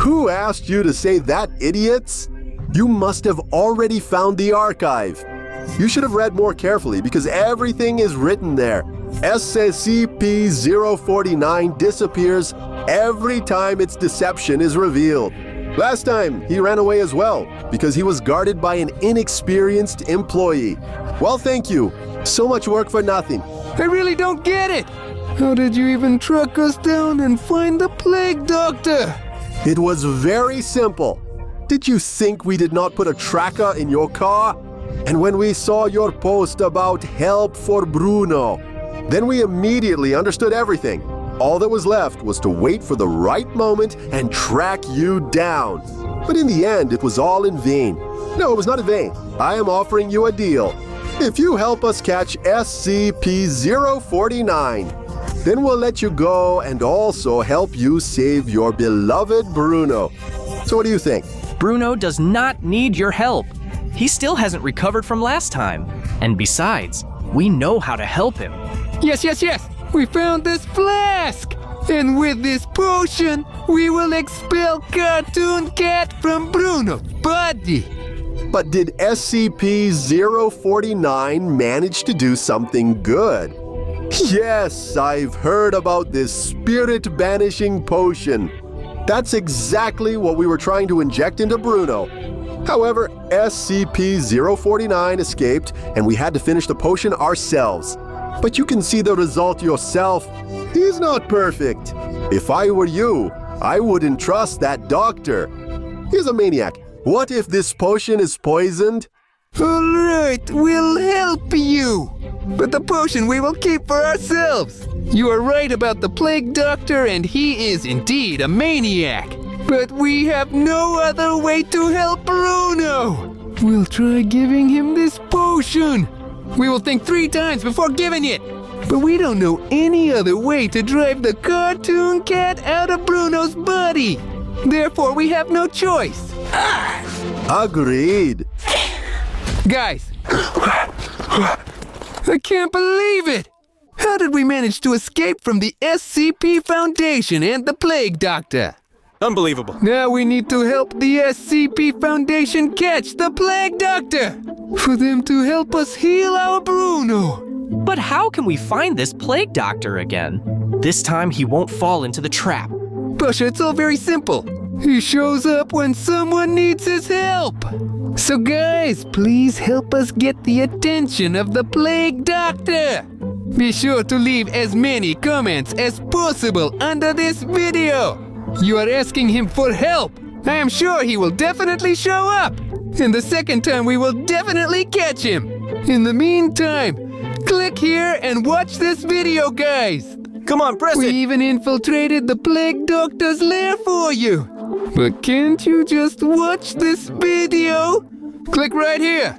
Who asked you to say that, idiots? You must have already found the archive. You should have read more carefully because everything is written there. SCP-049 disappears every time its deception is revealed. Last time, he ran away as well because he was guarded by an inexperienced employee. Well, thank you. So much work for nothing. I really don't get it. How did you even track us down and find the plague doctor? It was very simple. Did you think we did not put a tracker in your car? And when we saw your post about help for Bruno, then we immediately understood everything. All that was left was to wait for the right moment and track you down. But in the end, it was all in vain. No, it was not in vain. I am offering you a deal. If you help us catch SCP-049, then we'll let you go and also help you save your beloved Bruno. So what do you think? Bruno does not need your help. He still hasn't recovered from last time. And besides, we know how to help him. Yes. We found this flask. And with this potion, we will expel Cartoon Cat from Bruno's body. But did SCP-049 manage to do something good? Yes, I've heard about this spirit-banishing potion. That's exactly what we were trying to inject into Bruno. However, SCP-049 escaped, and we had to finish the potion ourselves. But you can see the result yourself. He's not perfect. If I were you, I wouldn't trust that doctor. He's a maniac. What if this potion is poisoned? All right, we'll help you. But the potion we will keep for ourselves. You are right about the plague doctor, and he is indeed a maniac. But we have no other way to help Bruno. We'll try giving him this potion. We will think 3 times before giving it. But we don't know any other way to drive the Cartoon Cat out of Bruno's body. Therefore, we have no choice. Agreed. Guys, I can't believe it. How did we manage to escape from the SCP Foundation and the Plague Doctor? Unbelievable. Now we need to help the SCP Foundation catch the Plague Doctor, for them to help us heal our Bruno. But how can we find this plague doctor again? This time he won't fall into the trap. Pasha, it's all very simple. He shows up when someone needs his help. So guys, please help us get the attention of the Plague Doctor. Be sure to leave as many comments as possible under this video. You are asking him for help. I am sure he will definitely show up. And the second time we will definitely catch him. In the meantime, click here and watch this video, guys. Come on, press We it. even infiltrated the Plague Doctor's lair for you. But can't you just watch this video? Click right here.